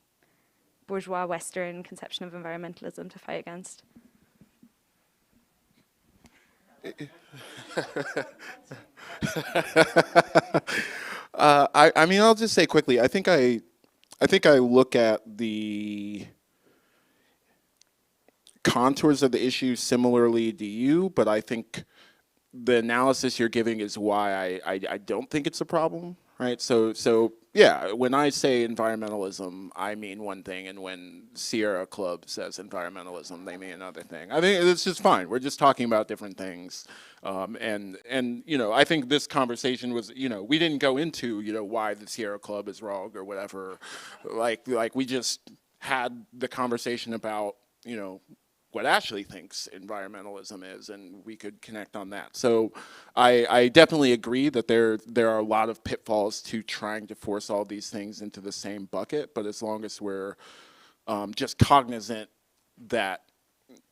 bourgeois Western conception of environmentalism to fight against? I mean, I'll just say quickly, I think I look at the contours of the issue similarly to you, but I think the analysis you're giving is why I don't think it's a problem, right? So yeah, when I say environmentalism, I mean one thing, and when Sierra Club says environmentalism, they mean another thing. I think it's just fine. We're just talking about different things, and I think this conversation was, we didn't go into why the Sierra Club is wrong or whatever, like we just had the conversation about what Ashley thinks environmentalism is, and we could connect on that. So I definitely agree that there are a lot of pitfalls to trying to force all these things into the same bucket, but as long as we're just cognizant that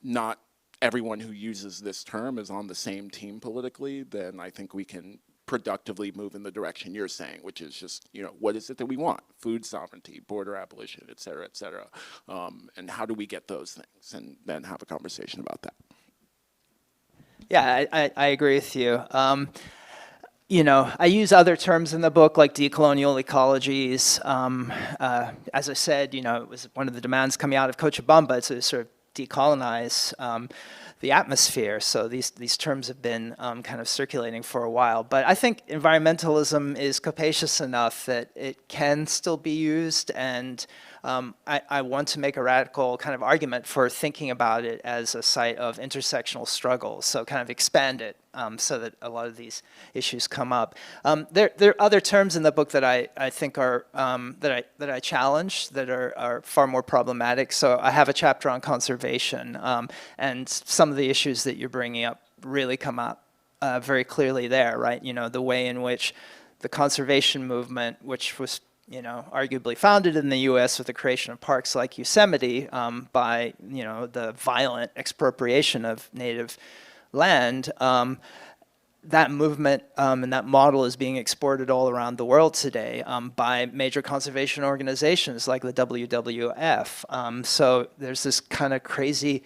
not everyone who uses this term is on the same team politically, then I think we can productively move in the direction you're saying, which is just, what is it that we want? Food sovereignty, border abolition, et cetera, and how do we get those things? And then have a conversation about that. Yeah, I agree with you. I use other terms in the book like decolonial ecologies. As I said, it was one of the demands coming out of Cochabamba to sort of decolonize the atmosphere. So these terms have been kind of circulating for a while. But I think environmentalism is capacious enough that it can still be used, and I want to make a radical kind of argument for thinking about it as a site of intersectional struggle. So kind of expand it so that a lot of these issues come up. There are other terms in the book that I think are that I challenge, that are far more problematic. So I have a chapter on conservation, and some of the issues that you're bringing up really come up very clearly there, right? The way in which the conservation movement, which was arguably founded in the U.S. with the creation of parks like Yosemite by the violent expropriation of native land. That movement and that model is being exported all around the world today by major conservation organizations like the WWF. So there's this kind of crazy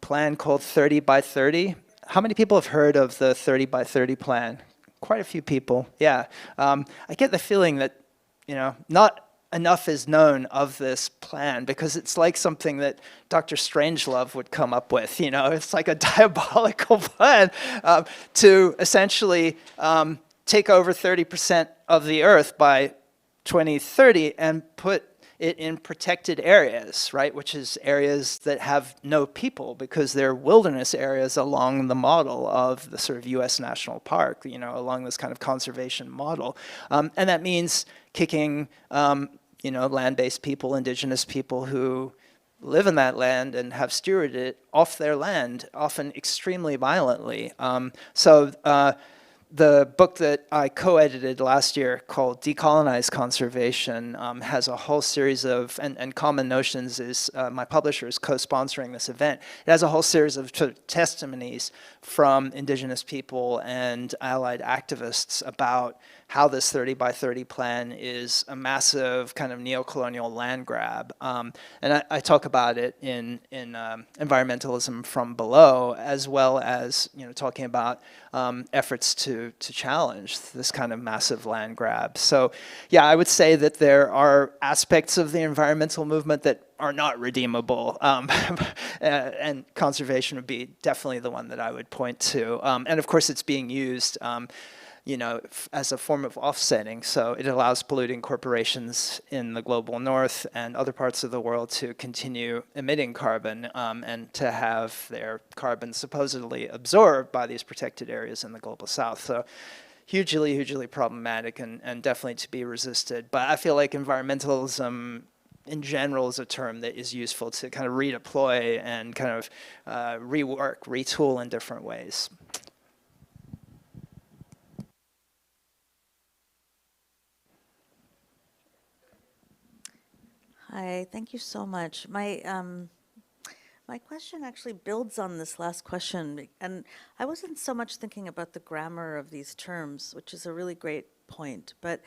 plan called 30 by 30. How many people have heard of the 30 by 30 plan? Quite a few people, yeah. I get the feeling that not enough is known of this plan because it's like something that Dr. Strangelove would come up with. It's like a diabolical plan to essentially take over 30% of the Earth by 2030 and put it in protected areas, right? Which is areas that have no people because they're wilderness areas along the model of the sort of U.S. national park, along this kind of conservation model. And that means kicking, land-based people, indigenous people who live in that land and have stewarded it off their land, often extremely violently. The book that I co-edited last year called Decolonize Conservation has a whole series of, and Common Notions is, my publisher is co-sponsoring this event. It has a whole series of testimonies from indigenous people and allied activists about how this 30 by 30 plan is a massive kind of neocolonial land grab. And I talk about it in Environmentalism from Below, as well as talking about efforts to challenge this kind of massive land grab. So yeah, I would say that there are aspects of the environmental movement that are not redeemable, and conservation would be definitely the one that I would point to. And of course it's being used as a form of offsetting. So it allows polluting corporations in the global north and other parts of the world to continue emitting carbon and to have their carbon supposedly absorbed by these protected areas in the global south. So hugely, hugely problematic and definitely to be resisted. But I feel like environmentalism in general is a term that is useful to kind of redeploy and kind of rework, retool in different ways. Hi, thank you so much. My question actually builds on this last question, and I wasn't so much thinking about the grammar of these terms, which is a really great point, but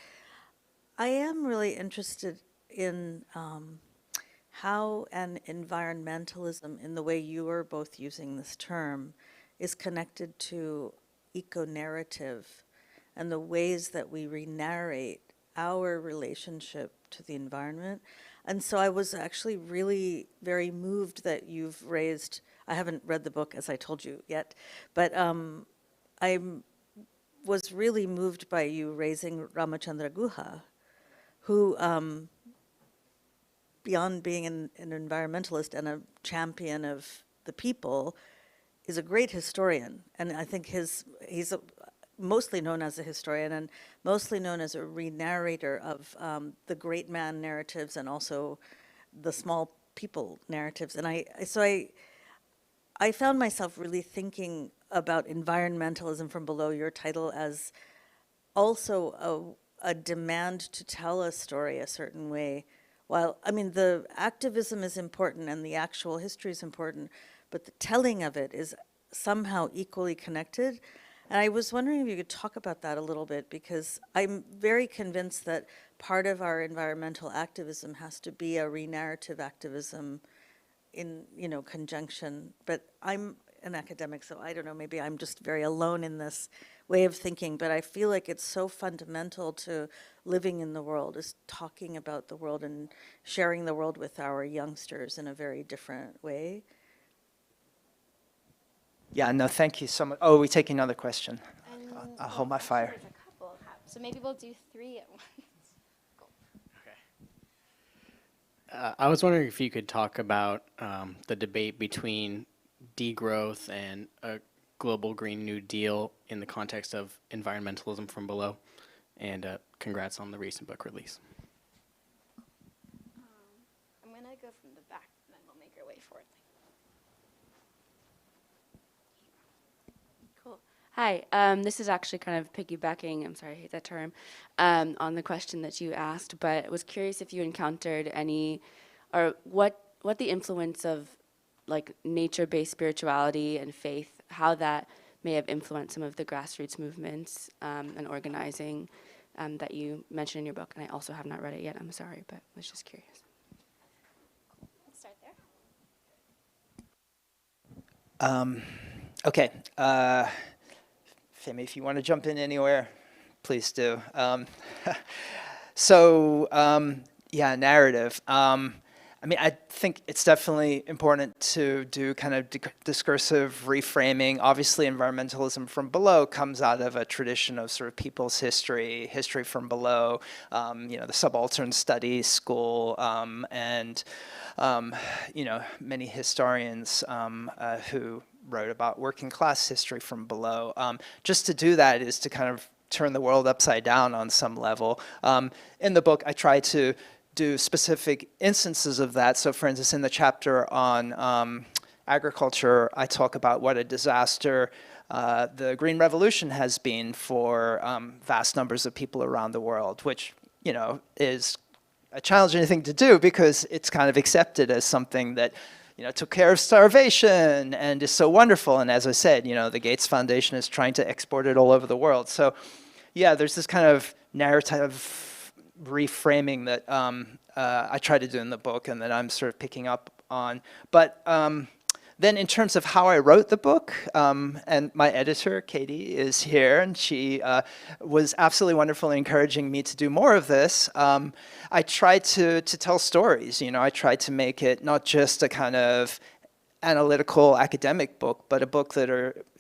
I am really interested in how an environmentalism, in the way you are both using this term, is connected to eco-narrative and the ways that we re-narrate our relationship to the environment. And so I was actually really very moved that you've raised, I haven't read the book as I told you yet, but I was really moved by you raising Ramachandra Guha, who beyond being an environmentalist and a champion of the people, is a great historian. And I think he's mostly known as a historian and mostly known as a re-narrator of the great man narratives and also the small people narratives. And I found myself really thinking about environmentalism from below your title as also a demand to tell a story a certain way. While, I mean, the activism is important and the actual history is important, but the telling of it is somehow equally connected. And I was wondering if you could talk about that a little bit, because I'm very convinced that part of our environmental activism has to be a re-narrative activism in, conjunction. But I'm an academic, so I don't know, maybe I'm just very alone in this way of thinking, but I feel like it's so fundamental to living in the world, is talking about the world and sharing the world with our youngsters in a very different way. Yeah, no, thank you so much. Oh, we take another question. I'll hold my fire. There's a couple, so maybe we'll do 3 at once. Cool. Okay. I was wondering if you could talk about the debate between degrowth and a global Green New Deal in the context of environmentalism from below, and congrats on the recent book release. I'm going to go from the back, and then we'll make our way forward. Cool. Hi, this is actually kind of piggybacking, I'm sorry, I hate that term, on the question that you asked, but I was curious if you encountered any, or what the influence of like nature-based spirituality and faith, how that may have influenced some of the grassroots movements and organizing that you mentioned in your book. And I also have not read it yet, I'm sorry, but I was just curious. Let's start there. Okay. Femi, if you want to jump in anywhere, please do. Yeah, narrative. I mean, I think it's definitely important to do kind of discursive reframing. Obviously, environmentalism from below comes out of a tradition of sort of people's history from below, the subaltern studies school, and many historians who wrote about working class history from below. Just to do that is to kind of turn the world upside down on some level. In the book, I try to do specific instances of that. So for instance, in the chapter on agriculture, I talk about what a disaster the Green Revolution has been for vast numbers of people around the world, which, is a challenging thing to do because it's kind of accepted as something that, took care of starvation and is so wonderful. And as I said, the Gates Foundation is trying to export it all over the world. So yeah, there's this kind of narrative reframing that I try to do in the book and that I'm sort of picking up on. But then in terms of how I wrote the book, and my editor, Katie, is here, and she was absolutely wonderful in encouraging me to do more of this. I tried to tell stories. I tried to make it not just a kind of analytical academic book, but a book that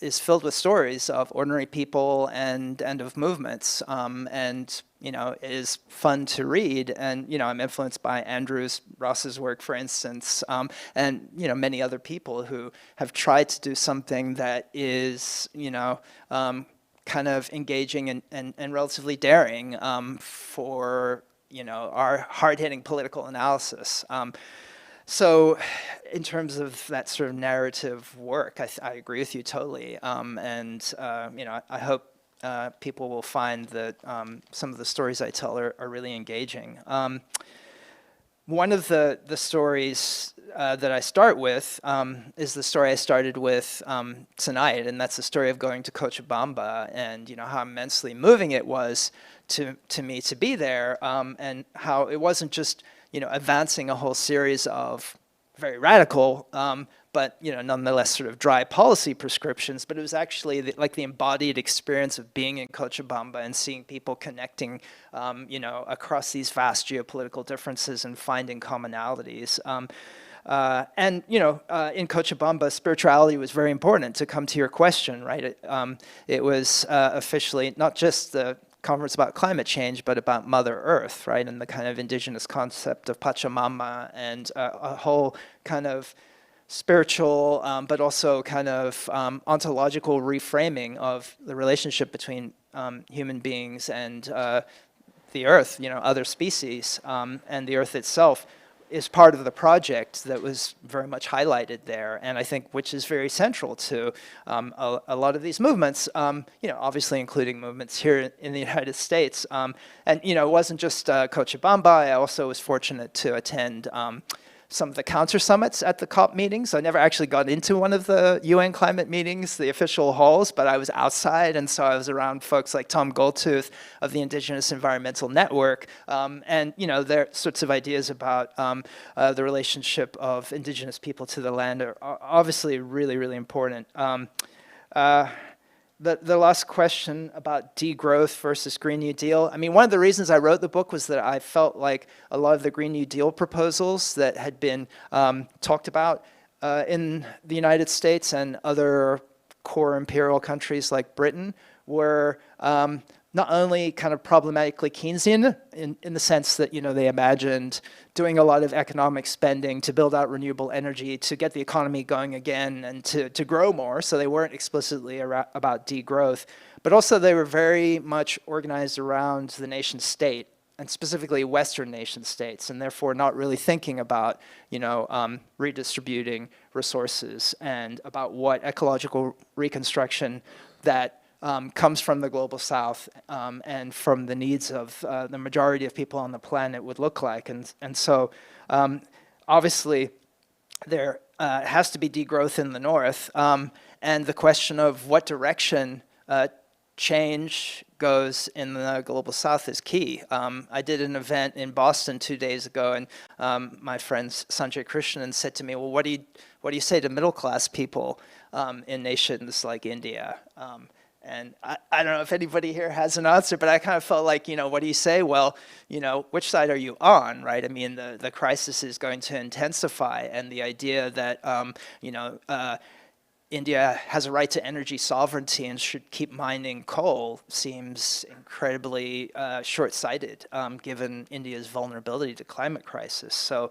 is filled with stories of ordinary people and of movements, and is fun to read. And I'm influenced by Andrew Ross's work, for instance, and many other people who have tried to do something that is kind of engaging and relatively daring for our hard-hitting political analysis. So in terms of that sort of narrative work, I agree with you totally. I hope people will find that some of the stories I tell are really engaging. One of the stories that I start with is the story I started with tonight, and that's the story of going to Cochabamba and how immensely moving it was to me to be there, and how it wasn't just advancing a whole series of very radical, but nonetheless sort of dry policy prescriptions, but it was actually the embodied experience of being in Cochabamba and seeing people connecting, across these vast geopolitical differences and finding commonalities. In Cochabamba, spirituality was very important. To come to your question, right? It was officially not just the conference about climate change, but about Mother Earth, right? And the kind of indigenous concept of Pachamama and a whole kind of spiritual, but also kind of ontological reframing of the relationship between human beings and the Earth, other species, and the Earth itself is part of the project that was very much highlighted there, and I think which is very central to a lot of these movements, obviously including movements here in the United States. It wasn't just Cochabamba. I also was fortunate to attend some of the counter summits at the COP meetings. I never actually got into one of the UN climate meetings, the official halls, but I was outside, and so I was around folks like Tom Goldtooth of the Indigenous Environmental Network, and their sorts of ideas about the relationship of indigenous people to the land are obviously really, really important. The last question about degrowth versus Green New Deal. I mean, one of the reasons I wrote the book was that I felt like a lot of the Green New Deal proposals that had been talked about in the United States and other core imperial countries like Britain were not only kind of problematically Keynesian in the sense that they imagined doing a lot of economic spending to build out renewable energy to get the economy going again and to grow more, so they weren't explicitly about degrowth, but also they were very much organized around the nation state, and specifically Western nation states, and therefore not really thinking about redistributing resources and about what ecological reconstruction that comes from the global south and from the needs of the majority of people on the planet would look like. And so obviously there has to be degrowth in the north, and the question of what direction change goes in the global south is key. I did an event in Boston 2 days ago, and my friend Sanjay Krishnan said to me, well, what do you say to middle class people in nations like India? And I don't know if anybody here has an answer, but I kind of felt like, what do you say? Well, which side are you on, right? I mean, the crisis is going to intensify, and the idea that, India has a right to energy sovereignty and should keep mining coal seems incredibly short-sighted, given India's vulnerability to climate crisis. So,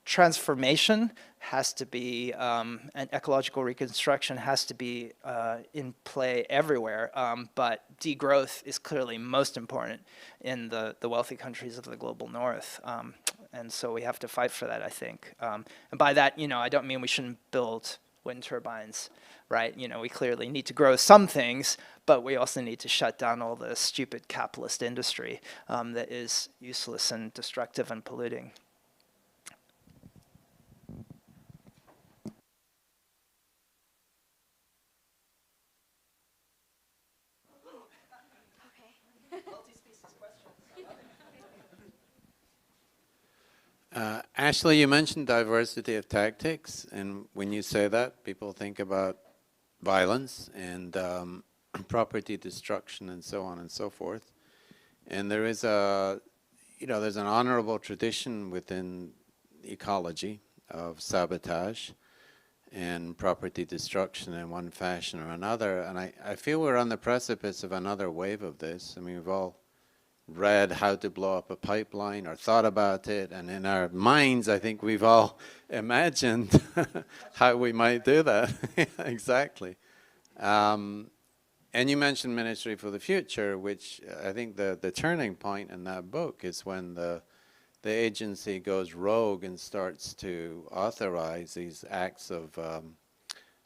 transformation has to be, and ecological reconstruction has to be in play everywhere, but degrowth is clearly most important in the wealthy countries of the global north. And so we have to fight for that, I think. And by that, I don't mean we shouldn't build wind turbines, right? We clearly need to grow some things, but we also need to shut down all the stupid capitalist industry that is useless and destructive and polluting. Ashley, you mentioned diversity of tactics, and when you say that, people think about violence and property destruction and so on and so forth. And there is there's an honorable tradition within ecology of sabotage and property destruction in one fashion or another. And I feel we're on the precipice of another wave of this. I mean, we've all read how to blow up a pipeline or thought about it, and in our minds I think we've all imagined how we might do that. Exactly. And you mentioned Ministry for the Future, which I think the turning point in that book is when the agency goes rogue and starts to authorize these acts of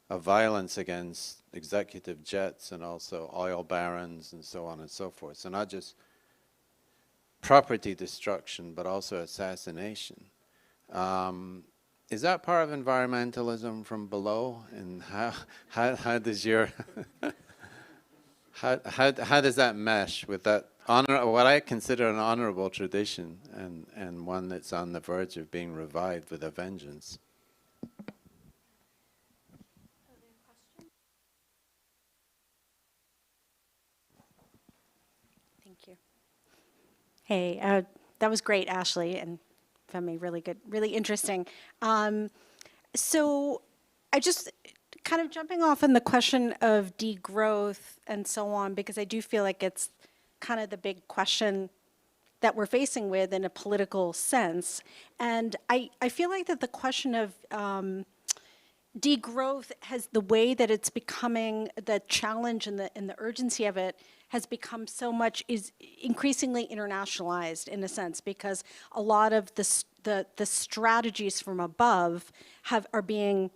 violence against executive jets and also oil barons and so on and so forth. So not just property destruction, but also assassination. Is that part of environmentalism from below? And how does your how does that mesh with that what I consider an honorable tradition and one that's on the verge of being revived with a vengeance? Thank you. Hey, that was great, Ashley, and Femi, really good, really interesting. So I just kind of jumping off on the question of degrowth and so on, because I do feel like it's kind of the big question that we're facing with in a political sense. And I feel like that the question of degrowth has the way that it's becoming, the challenge and the urgency of it has become so much, is increasingly internationalized in a sense, because a lot of the strategies from above are being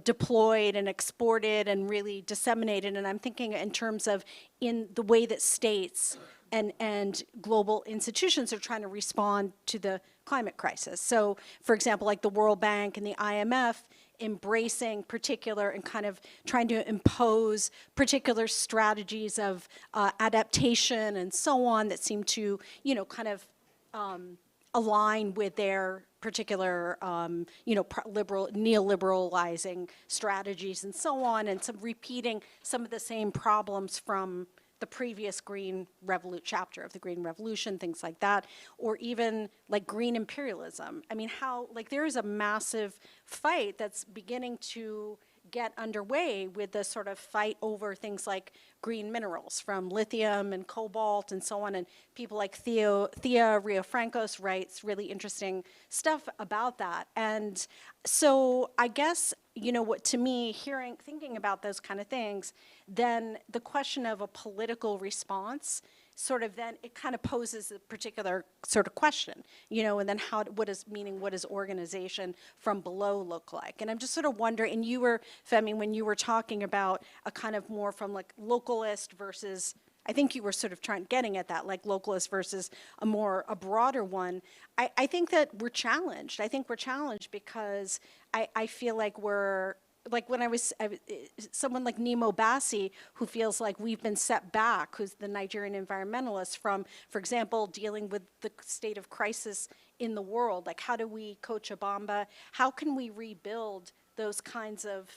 deployed and exported and really disseminated. And I'm thinking in terms of in the way that states and global institutions are trying to respond to the climate crisis. So, for example, like the World Bank and the IMF embracing particular and kind of trying to impose particular strategies of adaptation and so on that seem to, kind of align with their particular, neoliberalizing strategies and so on, and some repeating some of the same problems from the previous chapter of the Green Revolution, things like that, or even like green imperialism. I mean, there is a massive fight that's beginning to get underway with the sort of fight over things like green minerals, from lithium and cobalt and so on, and people like Thea Riofrancos writes really interesting stuff about that. And so I guess, what to me, thinking about those kind of things, then the question of a political response sort of then it kind of poses a particular sort of question, and then what does organization from below look like? And I'm just sort of wondering, and you were, Femi, when you were talking about a kind of more from like localist versus, I think you were sort of getting at that, like localist versus a broader one. I think that we're challenged. I think we're challenged because I feel like like when someone like Nemo Bassi, who feels like we've been set back, who's the Nigerian environmentalist, from, for example, dealing with the state of crisis in the world. Like, how do we, Cochabamba, how can we rebuild those kinds of,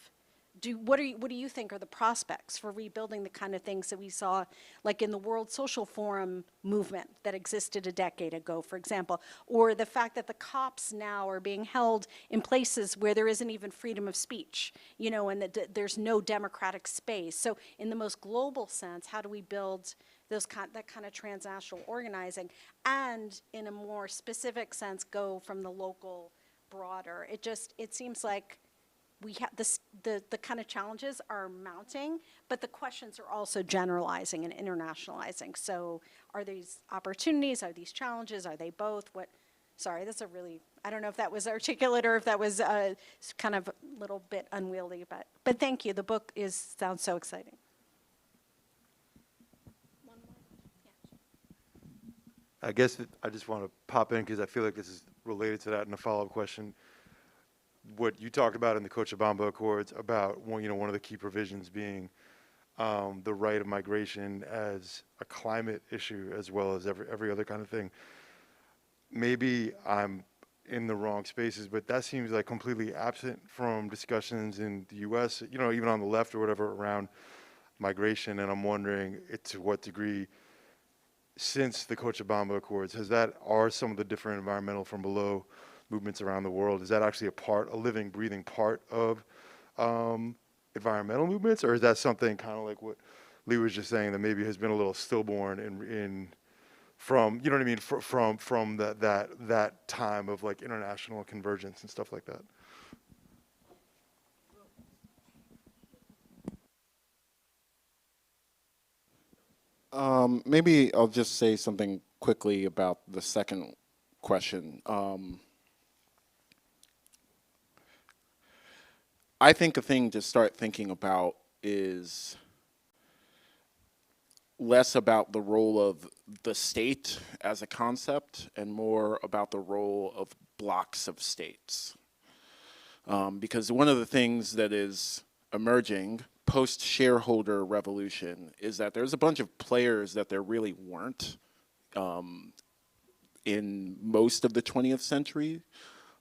what do you think are the prospects for rebuilding the kind of things that we saw, like in the World Social Forum movement that existed a decade ago, for example, or the fact that the cops now are being held in places where there isn't even freedom of speech, and that there's no democratic space. So in the most global sense, how do we build that kind of transnational organizing, and in a more specific sense, go from the local broader? It seems like we have the kind of challenges are mounting, but the questions are also generalizing and internationalizing. So are these opportunities, are these challenges, are they both? Sorry, that's I don't know if that was articulate or if that was kind of a little bit unwieldy, but thank you. The book sounds so exciting. I guess I just want to pop in because I feel like this is related to that in a follow-up question. What you talked about in the Cochabamba Accords about one of the key provisions being the right of migration as a climate issue as well as every other kind of thing. Maybe I'm in the wrong spaces, but that seems like completely absent from discussions in the U.S., even on the left or whatever, around migration. And I'm wondering to what degree, since the Cochabamba Accords, are some of the different environmental from below movements around the world, is that actually a living, breathing part of environmental movements, or is that something kind of like what Lee was just saying, that maybe has been a little stillborn from that time of like international convergence and stuff like that? Maybe I'll just say something quickly about the second question. I think a thing to start thinking about is less about the role of the state as a concept and more about the role of blocks of states. Because one of the things that is emerging post-shareholder revolution is that there's a bunch of players that there really weren't in most of the 20th century.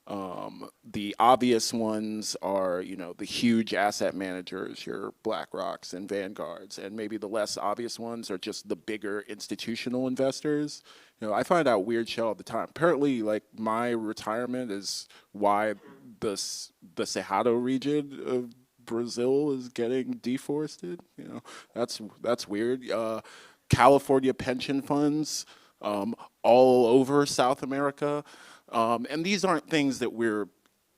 The obvious ones are, the huge asset managers, your BlackRocks and Vanguards, and maybe the less obvious ones are just the bigger institutional investors. I find out weird shit all the time. Apparently, like, my retirement is why the Cerrado region of Brazil is getting deforested. That's weird. California pension funds all over South America. And these aren't things that we're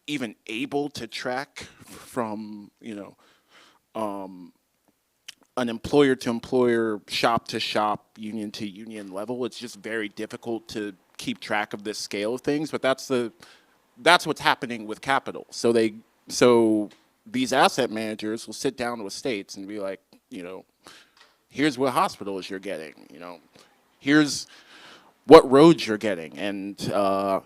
even able to track from, an employer to employer, shop to shop, union to union level. It's just very difficult to keep track of this scale of things, but that's what's happening with capital. So these asset managers will sit down with states and be like, here's what hospitals you're getting, here's what roads you're getting, and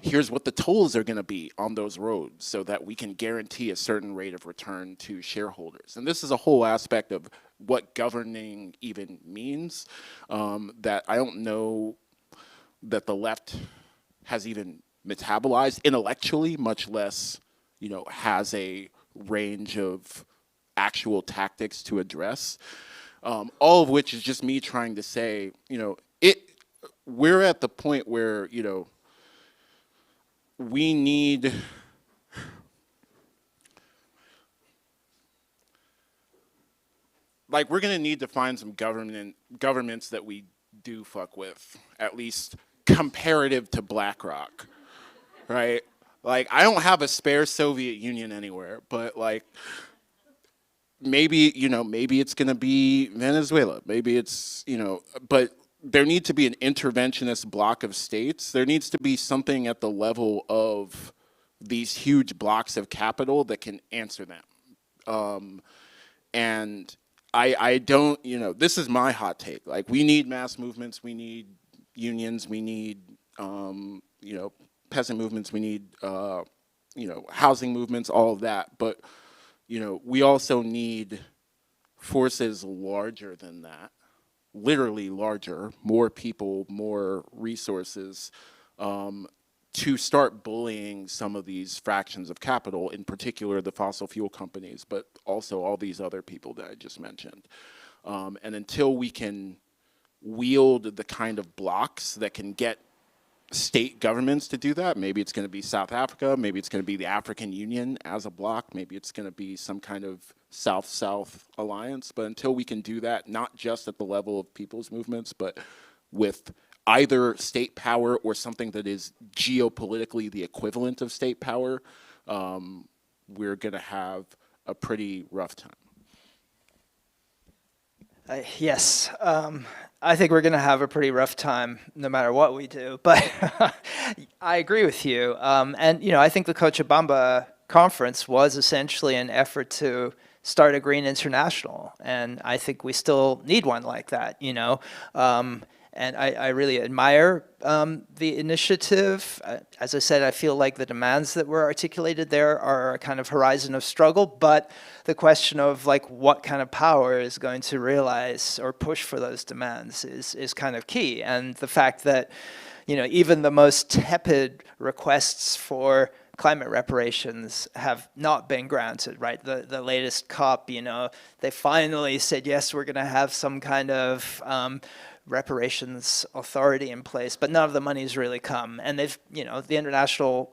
here's what the tolls are going to be on those roads so that we can guarantee a certain rate of return to shareholders. And this is a whole aspect of what governing even means that I don't know that the left has even metabolized intellectually, much less, has a range of actual tactics to address. All of which is just me trying to say, we're at the point where, we need we're going to need to find some governments that we do fuck with, at least comparative to BlackRock, right? I don't have a spare Soviet Union anywhere, but maybe it's going to be Venezuela. Maybe it's, but there needs to be an interventionist block of states. There needs to be something at the level of these huge blocks of capital that can answer them. And I don't, this is my hot take. Like, we need mass movements, we need unions, we need, peasant movements, we need, housing movements, all of that. But, we also need forces larger than that, literally larger, more people, more resources, to start bullying some of these fractions of capital, in particular the fossil fuel companies, but also all these other people that I just mentioned. And until we can wield the kind of blocks that can get state governments to do that, maybe it's going to be South Africa, maybe it's going to be the African Union as a bloc, maybe it's going to be some kind of South-South alliance, but until we can do that, not just at the level of people's movements, but with either state power or something that is geopolitically the equivalent of state power, we're going to have a pretty rough time. Yes, I think we're going to have a pretty rough time no matter what we do, but I agree with you. And, I think the Cochabamba conference was essentially an effort to start a green international, and I think we still need one like that, And I really admire the initiative. As I said, I feel like the demands that were articulated there are a kind of horizon of struggle, but the question of what kind of power is going to realize or push for those demands is kind of key. And the fact that, even the most tepid requests for climate reparations have not been granted, right? The latest COP, they finally said, yes, we're going to have some kind of reparations authority in place, but none of the money's really come. And they've, the international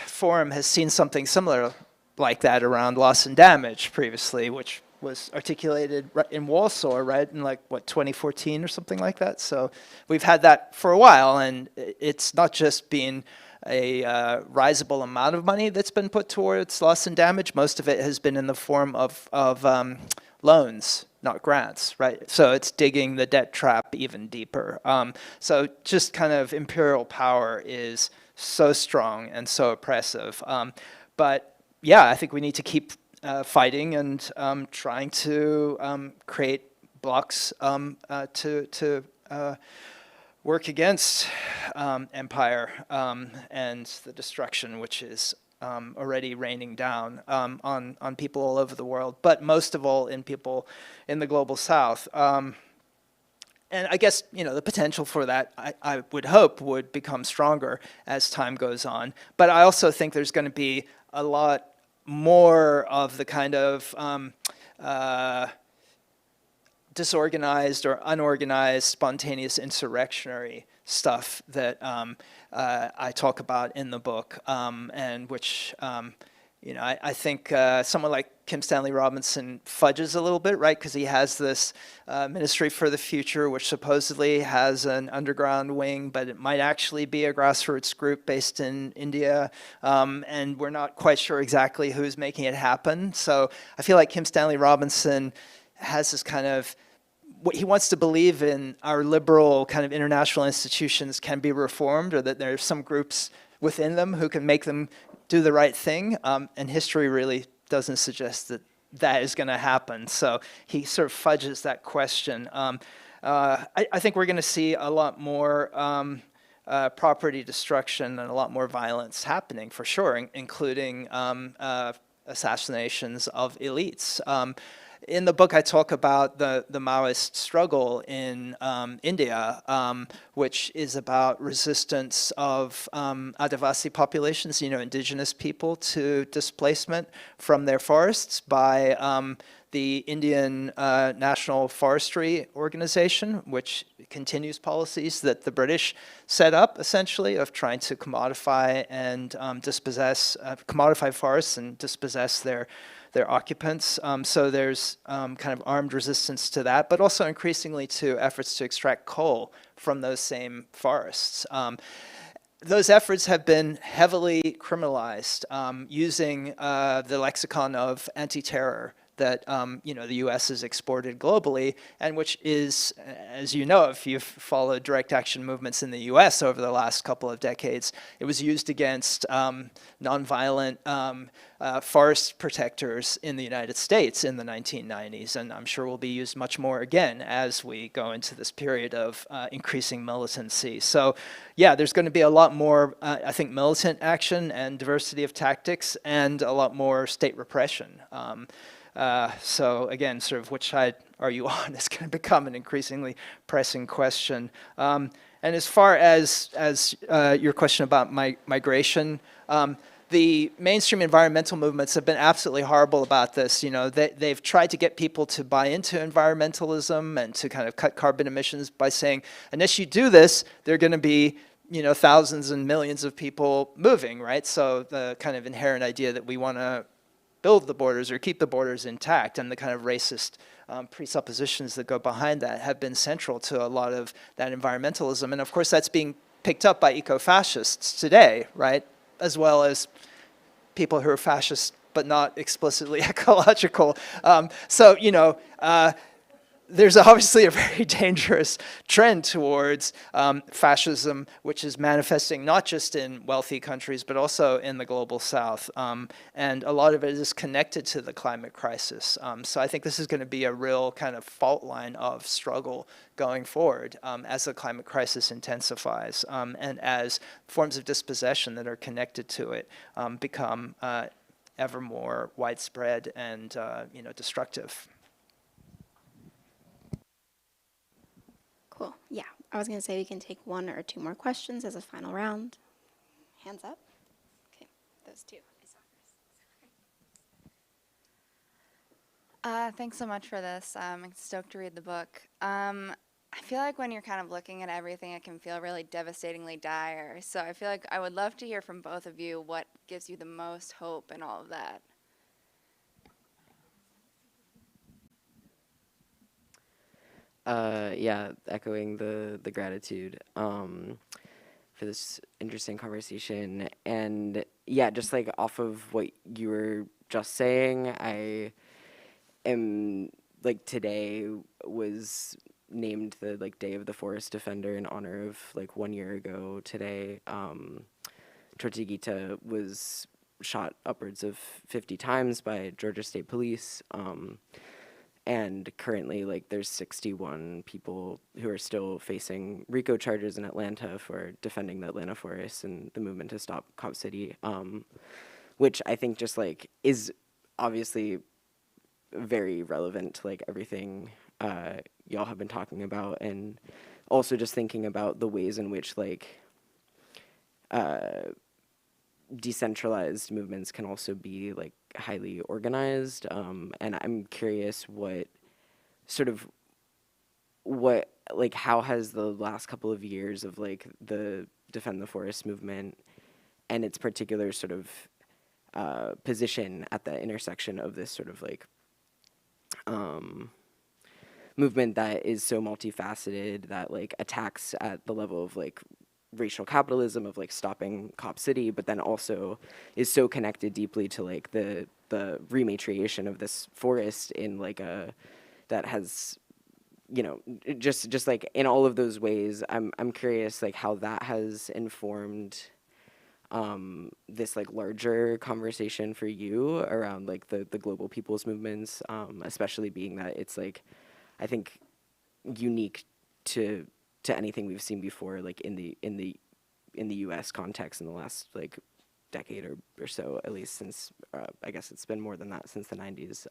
forum has seen something similar like that around loss and damage previously, which was articulated in Warsaw, right, in 2014 or something like that. So we've had that for a while, and it's not just been a risable amount of money that's been put towards loss and damage. Most of it has been in the form of loans, not grants, right? So it's digging the debt trap even deeper. So just kind of imperial power is so strong and so oppressive. But yeah, I think we need to keep fighting and trying to create blocks to work against empire and the destruction which is already raining down on people all over the world, but most of all in people in the global south. And I guess, the potential for that, I would hope, would become stronger as time goes on. But I also think there's going to be a lot more of the kind of disorganized or unorganized, spontaneous insurrectionary stuff that I talk about in the book, and which, I think someone like Kim Stanley Robinson fudges a little bit, right? Because he has this Ministry for the Future, which supposedly has an underground wing, but it might actually be a grassroots group based in India, and we're not quite sure exactly who's making it happen. So I feel like Kim Stanley Robinson has this kind of, what he wants to believe in our liberal kind of international institutions can be reformed, or that there are some groups within them who can make them do the right thing. And history really doesn't suggest that that is going to happen. So he sort of fudges that question. I think we're going to see a lot more property destruction and a lot more violence happening for sure, including assassinations of elites. In the book, I talk about the Maoist struggle in India, which is about resistance of Adivasi populations, indigenous people, to displacement from their forests by the Indian National Forestry Organization, which continues policies that the British set up, essentially, of trying to commodify and commodify forests and dispossess their occupants. So there's kind of armed resistance to that, but also increasingly to efforts to extract coal from those same forests. Those efforts have been heavily criminalized using the lexicon of anti-terror that the U.S. has exported globally, and which is, as you know, if you've followed direct action movements in the U.S. over the last couple of decades, it was used against nonviolent forest protectors in the United States in the 1990s, and I'm sure will be used much more again as we go into this period of increasing militancy. So yeah, there's going to be a lot more, I think, militant action and diversity of tactics, and a lot more state repression. So again, sort of which side are you on is going to become an increasingly pressing question. And as far as your question about migration, the mainstream environmental movements have been absolutely horrible about this. They've tried to get people to buy into environmentalism and to kind of cut carbon emissions by saying, unless you do this, there are going to be thousands and millions of people moving, right? So the kind of inherent idea that we want to build the borders or keep the borders intact, and the kind of racist presuppositions that go behind that have been central to a lot of that environmentalism. And of course, that's being picked up by eco-fascists today, right? As well as people who are fascist but not explicitly ecological. There's obviously a very dangerous trend towards fascism, which is manifesting not just in wealthy countries, but also in the global south. And a lot of it is connected to the climate crisis. So I think this is going to be a real kind of fault line of struggle going forward as the climate crisis intensifies, and as forms of dispossession that are connected to it become ever more widespread and destructive. Cool. Yeah, I was going to say we can take one or two more questions as a final round. Hands up. Okay, those two. Thanks so much for this. I'm stoked to read the book. I feel like when you're kind of looking at everything, it can feel really devastatingly dire. So I feel like I would love to hear from both of you what gives you the most hope in all of that. Yeah, echoing the gratitude for this interesting conversation. And yeah, just like off of what you were just saying, I am like today was named the like Day of the Forest Defender in honor of like 1 year ago today. Tortuguita was shot upwards of 50 times by Georgia State Police. And currently, like, there's 61 people who are still facing RICO charges in Atlanta for defending the Atlanta forests and the movement to stop Cop City, which I think just, like, is obviously very relevant to, like, everything y'all have been talking about, and also just thinking about the ways in which, like, decentralized movements can also be like highly organized, and I'm curious how has the last couple of years of like the Defend the Forest movement and its particular sort of position at the intersection of this sort of like movement that is so multifaceted, that like attacks at the level of like racial capitalism, of like stopping Cop City, but then also is so connected deeply to like the rematriation of this forest in like that has, just like in all of those ways. I'm curious like how that has informed this like larger conversation for you around like the global people's movements, especially being that it's like, I think, unique to anything we've seen before, like in the U.S. context in the last like decade or so, at least since I guess it's been more than that, since the 90s.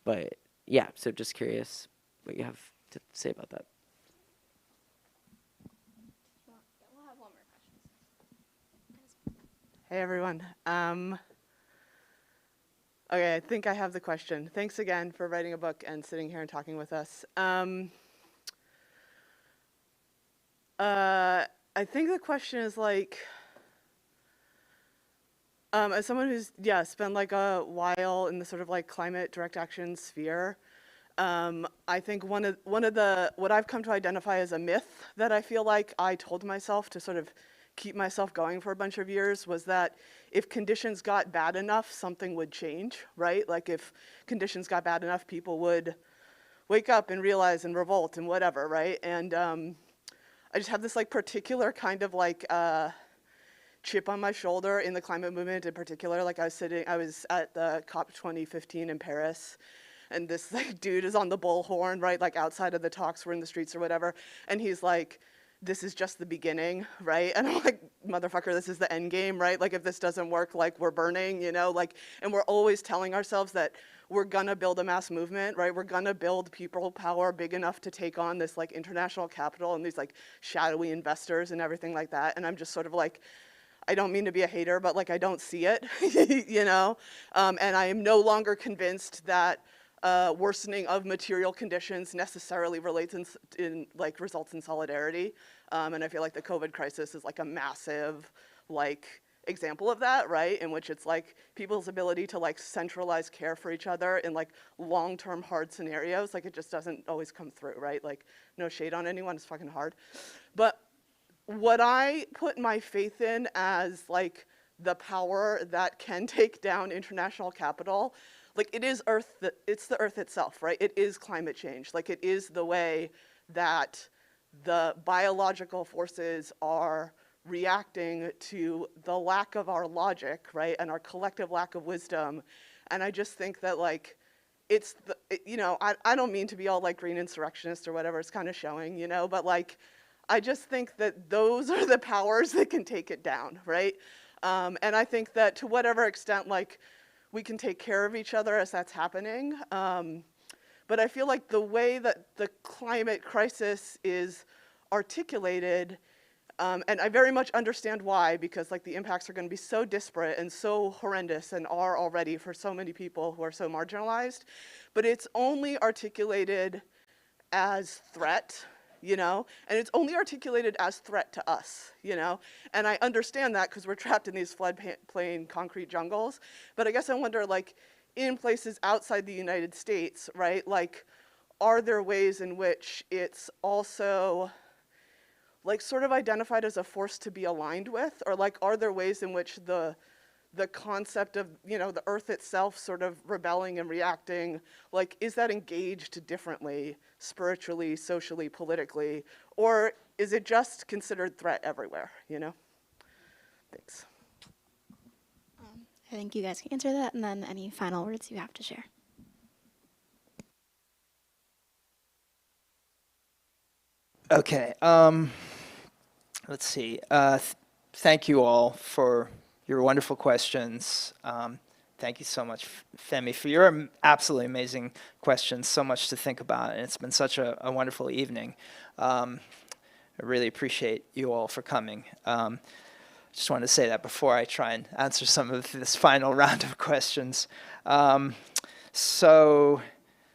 But yeah, so just curious what you have to say about that. We'll have one more question. Hey everyone. Okay, I think I have the question. Thanks again for writing a book and sitting here and talking with us. I think the question is like, as someone who's spent like a while in the sort of like climate direct action sphere, I think one of the what I've come to identify as a myth that I feel like I told myself to sort of keep myself going for a bunch of years was that if conditions got bad enough, something would change, right? Like if conditions got bad enough, people would wake up and realize and revolt and whatever, right? And I just have this like particular kind of like chip on my shoulder in the climate movement in particular. Like I was at the COP 2015 in Paris, and this like dude is on the bullhorn, right? Like outside of the talks, we're in the streets or whatever. And he's like, this is just the beginning, right? And I'm like, motherfucker, this is the end game, right? Like if this doesn't work, like we're burning, you know? Like, and we're always telling ourselves that we're gonna build a mass movement, right? We're gonna build people power big enough to take on this like international capital and these like shadowy investors and everything like that. And I'm just sort of like, I don't mean to be a hater, but like I don't see it, you know? And I am no longer convinced that worsening of material conditions necessarily results in solidarity. And I feel like the COVID crisis is like a massive like example of that, right? In which it's like people's ability to like centralize care for each other in like long-term hard scenarios, like it just doesn't always come through, right? Like no shade on anyone, it's fucking hard. But what I put my faith in as like the power that can take down international capital, like it is it's the earth itself, right? It is climate change. Like it is the way that the biological forces are reacting to the lack of our logic, right? And our collective lack of wisdom. And I just think that like, you know, I don't mean to be all like green insurrectionist or whatever, it's kind of showing, you know, but like, I just think that those are the powers that can take it down, right? And I think that to whatever extent, like, we can take care of each other as that's happening. But I feel like the way that the climate crisis is articulated, and I very much understand why, because like the impacts are going to be so disparate and so horrendous and are already for so many people who are so marginalized, but it's only articulated as threat, you know, and it's only articulated as threat to us, you know, and I understand that because we're trapped in these floodplain concrete jungles, but I guess I wonder, like, in places outside the United States, right, like, are there ways in which it's also, like, sort of identified as a force to be aligned with, or, like, are there ways in which the concept of, you know, the earth itself sort of rebelling and reacting, like, is that engaged differently, spiritually, socially, politically, or is it just considered threat everywhere, you know? Thanks. I think you guys can answer that, and then any final words you have to share. Okay, let's see. Thank you all for your wonderful questions. Thank you so much, Femi, for your absolutely amazing questions. So much to think about, and it's been such a wonderful evening. I really appreciate you all for coming. Just wanted to say that before I try and answer some of this final round of questions. So,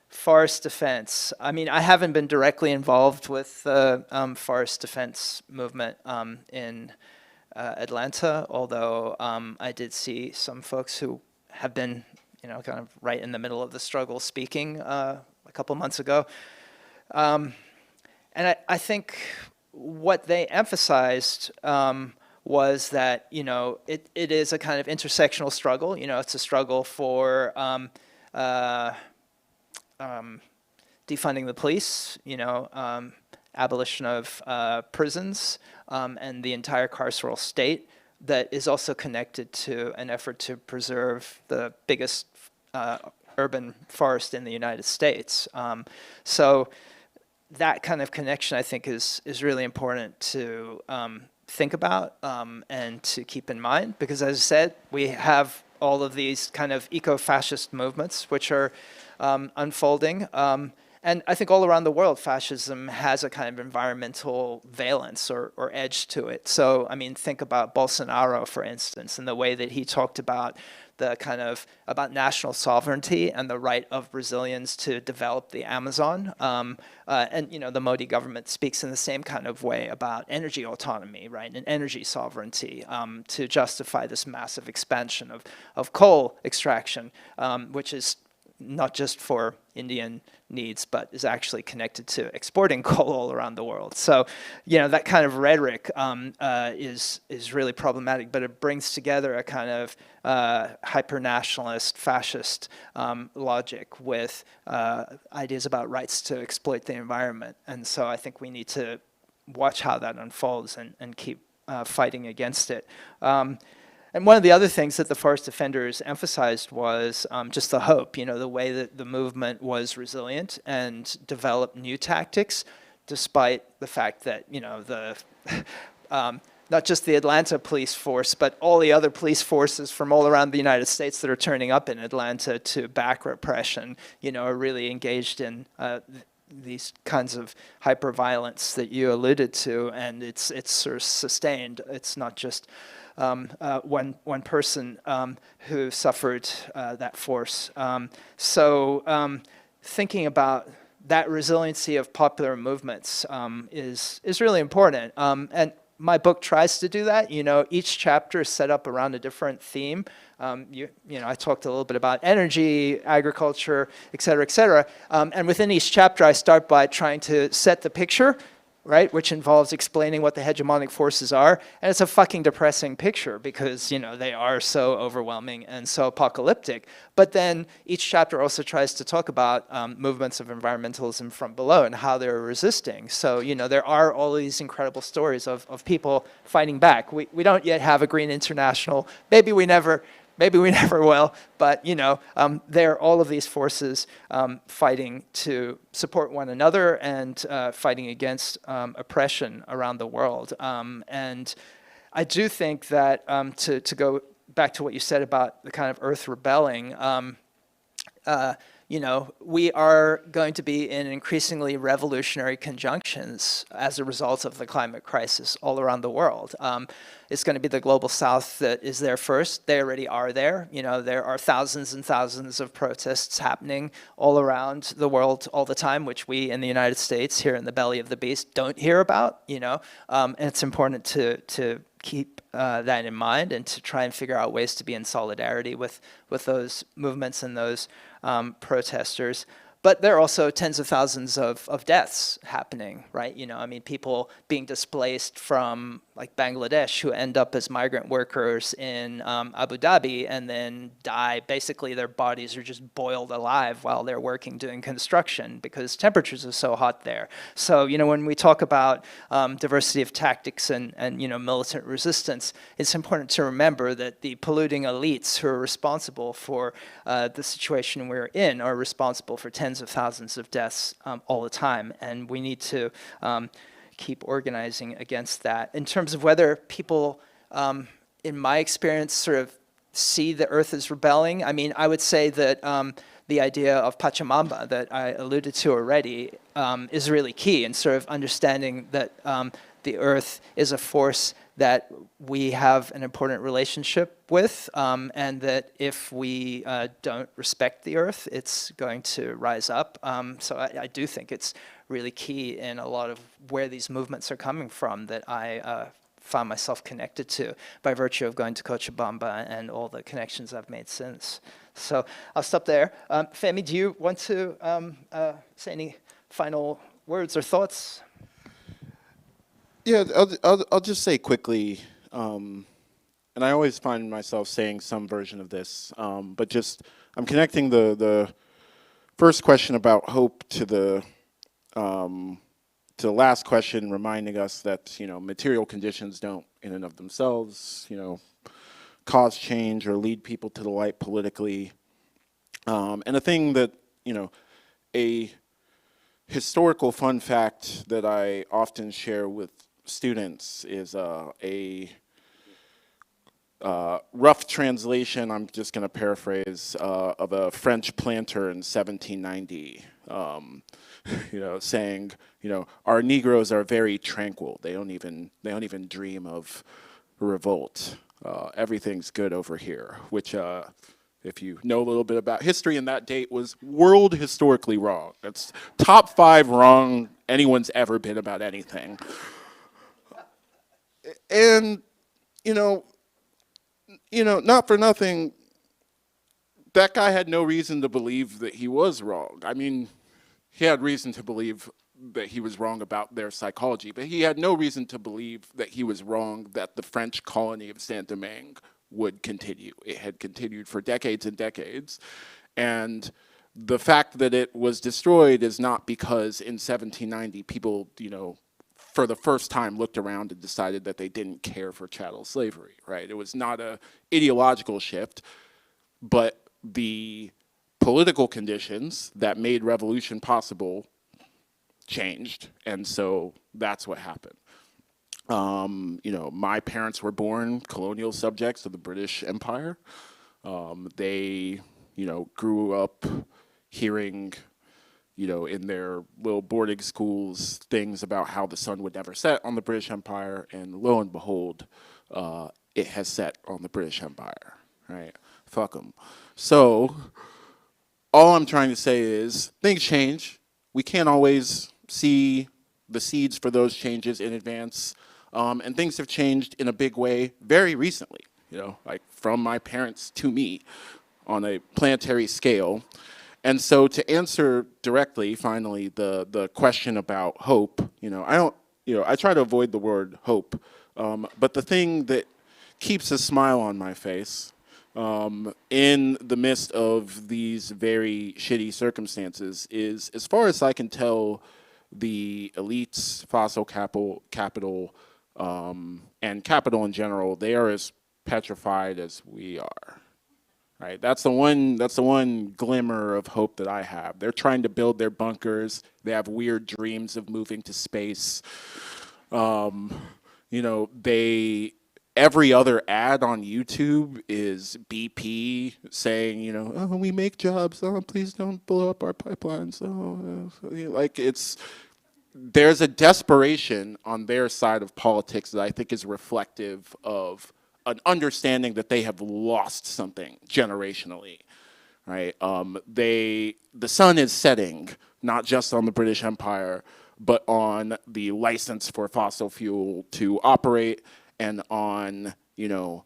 forest defense. I mean, I haven't been directly involved with the forest defense movement in Atlanta, although I did see some folks who have been, you know, kind of right in the middle of the struggle speaking a couple months ago. And I think what they emphasized was that, you know, it is a kind of intersectional struggle. You know, it's a struggle for defunding the police, you know, abolition of prisons, and the entire carceral state that is also connected to an effort to preserve the biggest urban forest in the United States. So that kind of connection, I think, is really important to think about and to keep in mind, because as I said, we have all of these kind of eco-fascist movements which are unfolding. And I think all around the world, fascism has a kind of environmental valence or edge to it. So, I mean, think about Bolsonaro, for instance, and the way that he talked about the kind of, about national sovereignty and the right of Brazilians to develop the Amazon. And, you know, the Modi government speaks in the same kind of way about energy autonomy, right, and energy sovereignty to justify this massive expansion of coal extraction, which is not just for Indian needs, but is actually connected to exporting coal all around the world. So, that kind of rhetoric is really problematic, but it brings together a kind of hyper-nationalist, fascist logic with ideas about rights to exploit the environment. And so I think we need to watch how that unfolds and keep fighting against it. And one of the other things that the forest defenders emphasized was just the hope, the way that the movement was resilient and developed new tactics, despite the fact that, not just the Atlanta police force, but all the other police forces from all around the United States that are turning up in Atlanta to back repression, are really engaged in these kinds of hyper-violence that you alluded to, and it's sort of sustained. It's not just one person who suffered that force. So thinking about that resiliency of popular movements is really important. And my book tries to do that. Each chapter is set up around a different theme. I talked a little bit about energy, agriculture, et cetera, et cetera. And within each chapter, I start by trying to set the picture, right, which involves explaining what the hegemonic forces are. And it's a fucking depressing picture because, they are so overwhelming and so apocalyptic. But then each chapter also tries to talk about movements of environmentalism from below and how they're resisting. So, there are all these incredible stories of people fighting back. We don't yet have a Green International. Maybe we never will, but there are all of these forces fighting to support one another and fighting against oppression around the world. And I do think that to go back to what you said about the kind of earth rebelling, we are going to be in increasingly revolutionary conjunctions as a result of the climate crisis all around the world. It's going to be the global south that is there first. They already are there. There are thousands and thousands of protests happening all around the world all the time, which we in the United States, here in the belly of the beast, don't hear about. And it's important to keep that in mind and to try and figure out ways to be in solidarity with those movements and those protesters. But there are also tens of thousands of deaths happening, right? People being displaced from like Bangladesh who end up as migrant workers in Abu Dhabi and then die. Basically, their bodies are just boiled alive while they're working doing construction because temperatures are so hot there. So, when we talk about diversity of tactics and militant resistance, it's important to remember that the polluting elites who are responsible for the situation we're in are responsible for tens of thousands of deaths all the time, and we need to keep organizing against that. In terms of whether people, in my experience, sort of see the earth as rebelling, I would say that the idea of Pachamama that I alluded to already is really key in sort of understanding that the earth is a force that we have an important relationship with, and that if we don't respect the earth, it's going to rise up. So I do think it's really key in a lot of where these movements are coming from that I found myself connected to by virtue of going to Cochabamba and all the connections I've made since. So I'll stop there. Femi, do you want to say any final words or thoughts? Yeah, I'll just say quickly, and I always find myself saying some version of this, but just I'm connecting the first question about hope to the last question, reminding us that material conditions don't, in and of themselves, cause change or lead people to the light politically, and a thing that a historical fun fact that I often share with students is a rough translation, I'm just going to paraphrase, of a French planter in 1790, saying, our Negroes are very tranquil. They don't even dream of revolt. Everything's good over here, which, if you know a little bit about history, in that date was world historically wrong. That's top 5 wrong anyone's ever been about anything. And, not for nothing, that guy had no reason to believe that he was wrong. I mean, he had reason to believe that he was wrong about their psychology, but he had no reason to believe that he was wrong that the French colony of Saint-Domingue would continue. It had continued for decades and decades. And the fact that it was destroyed is not because in 1790 people, you know, for the first time looked around and decided that they didn't care for chattel slavery, right? It was not an ideological shift, but the political conditions that made revolution possible changed, and so that's what happened. You know, my parents were born colonial subjects of the British Empire. They, you know, grew up hearing, you know, in their little boarding schools things about how the sun would never set on the British Empire, and lo and behold, it has set on the British Empire, right? Fuck them. So all I'm trying to say is things change. We can't always see the seeds for those changes in advance. And things have changed in a big way very recently, you know, like from my parents to me on a planetary scale. And so to answer directly, finally, the question about hope, you know, I try to avoid the word hope, but the thing that keeps a smile on my face in the midst of these very shitty circumstances is, as far as I can tell, the elites, fossil capital, and capital in general, they are as petrified as we are. Right? That's the one glimmer of hope that I have. They're trying to build their bunkers. They have weird dreams of moving to space. You know, every other ad on YouTube is BP saying, you know, oh, we make jobs. Oh, please don't blow up our pipelines. Like there's a desperation on their side of politics that I think is reflective of an understanding that they have lost something generationally, right? The sun is setting, not just on the British Empire, but on the license for fossil fuel to operate, and on, you know,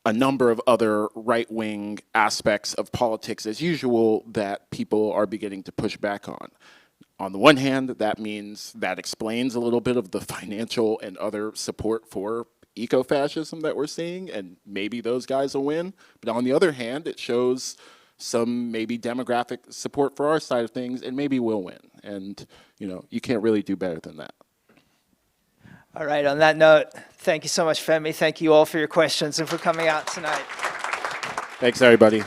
a number of other right-wing aspects of politics as usual that people are beginning to push back on. On the one hand, that explains a little bit of the financial and other support for eco-fascism that we're seeing, and maybe those guys will win. But on the other hand, it shows some maybe demographic support for our side of things, and maybe we'll win. And, you know, you can't really do better than that. All right, on that note, thank you so much, Femi. Thank you all for your questions and for coming out tonight. Thanks, everybody.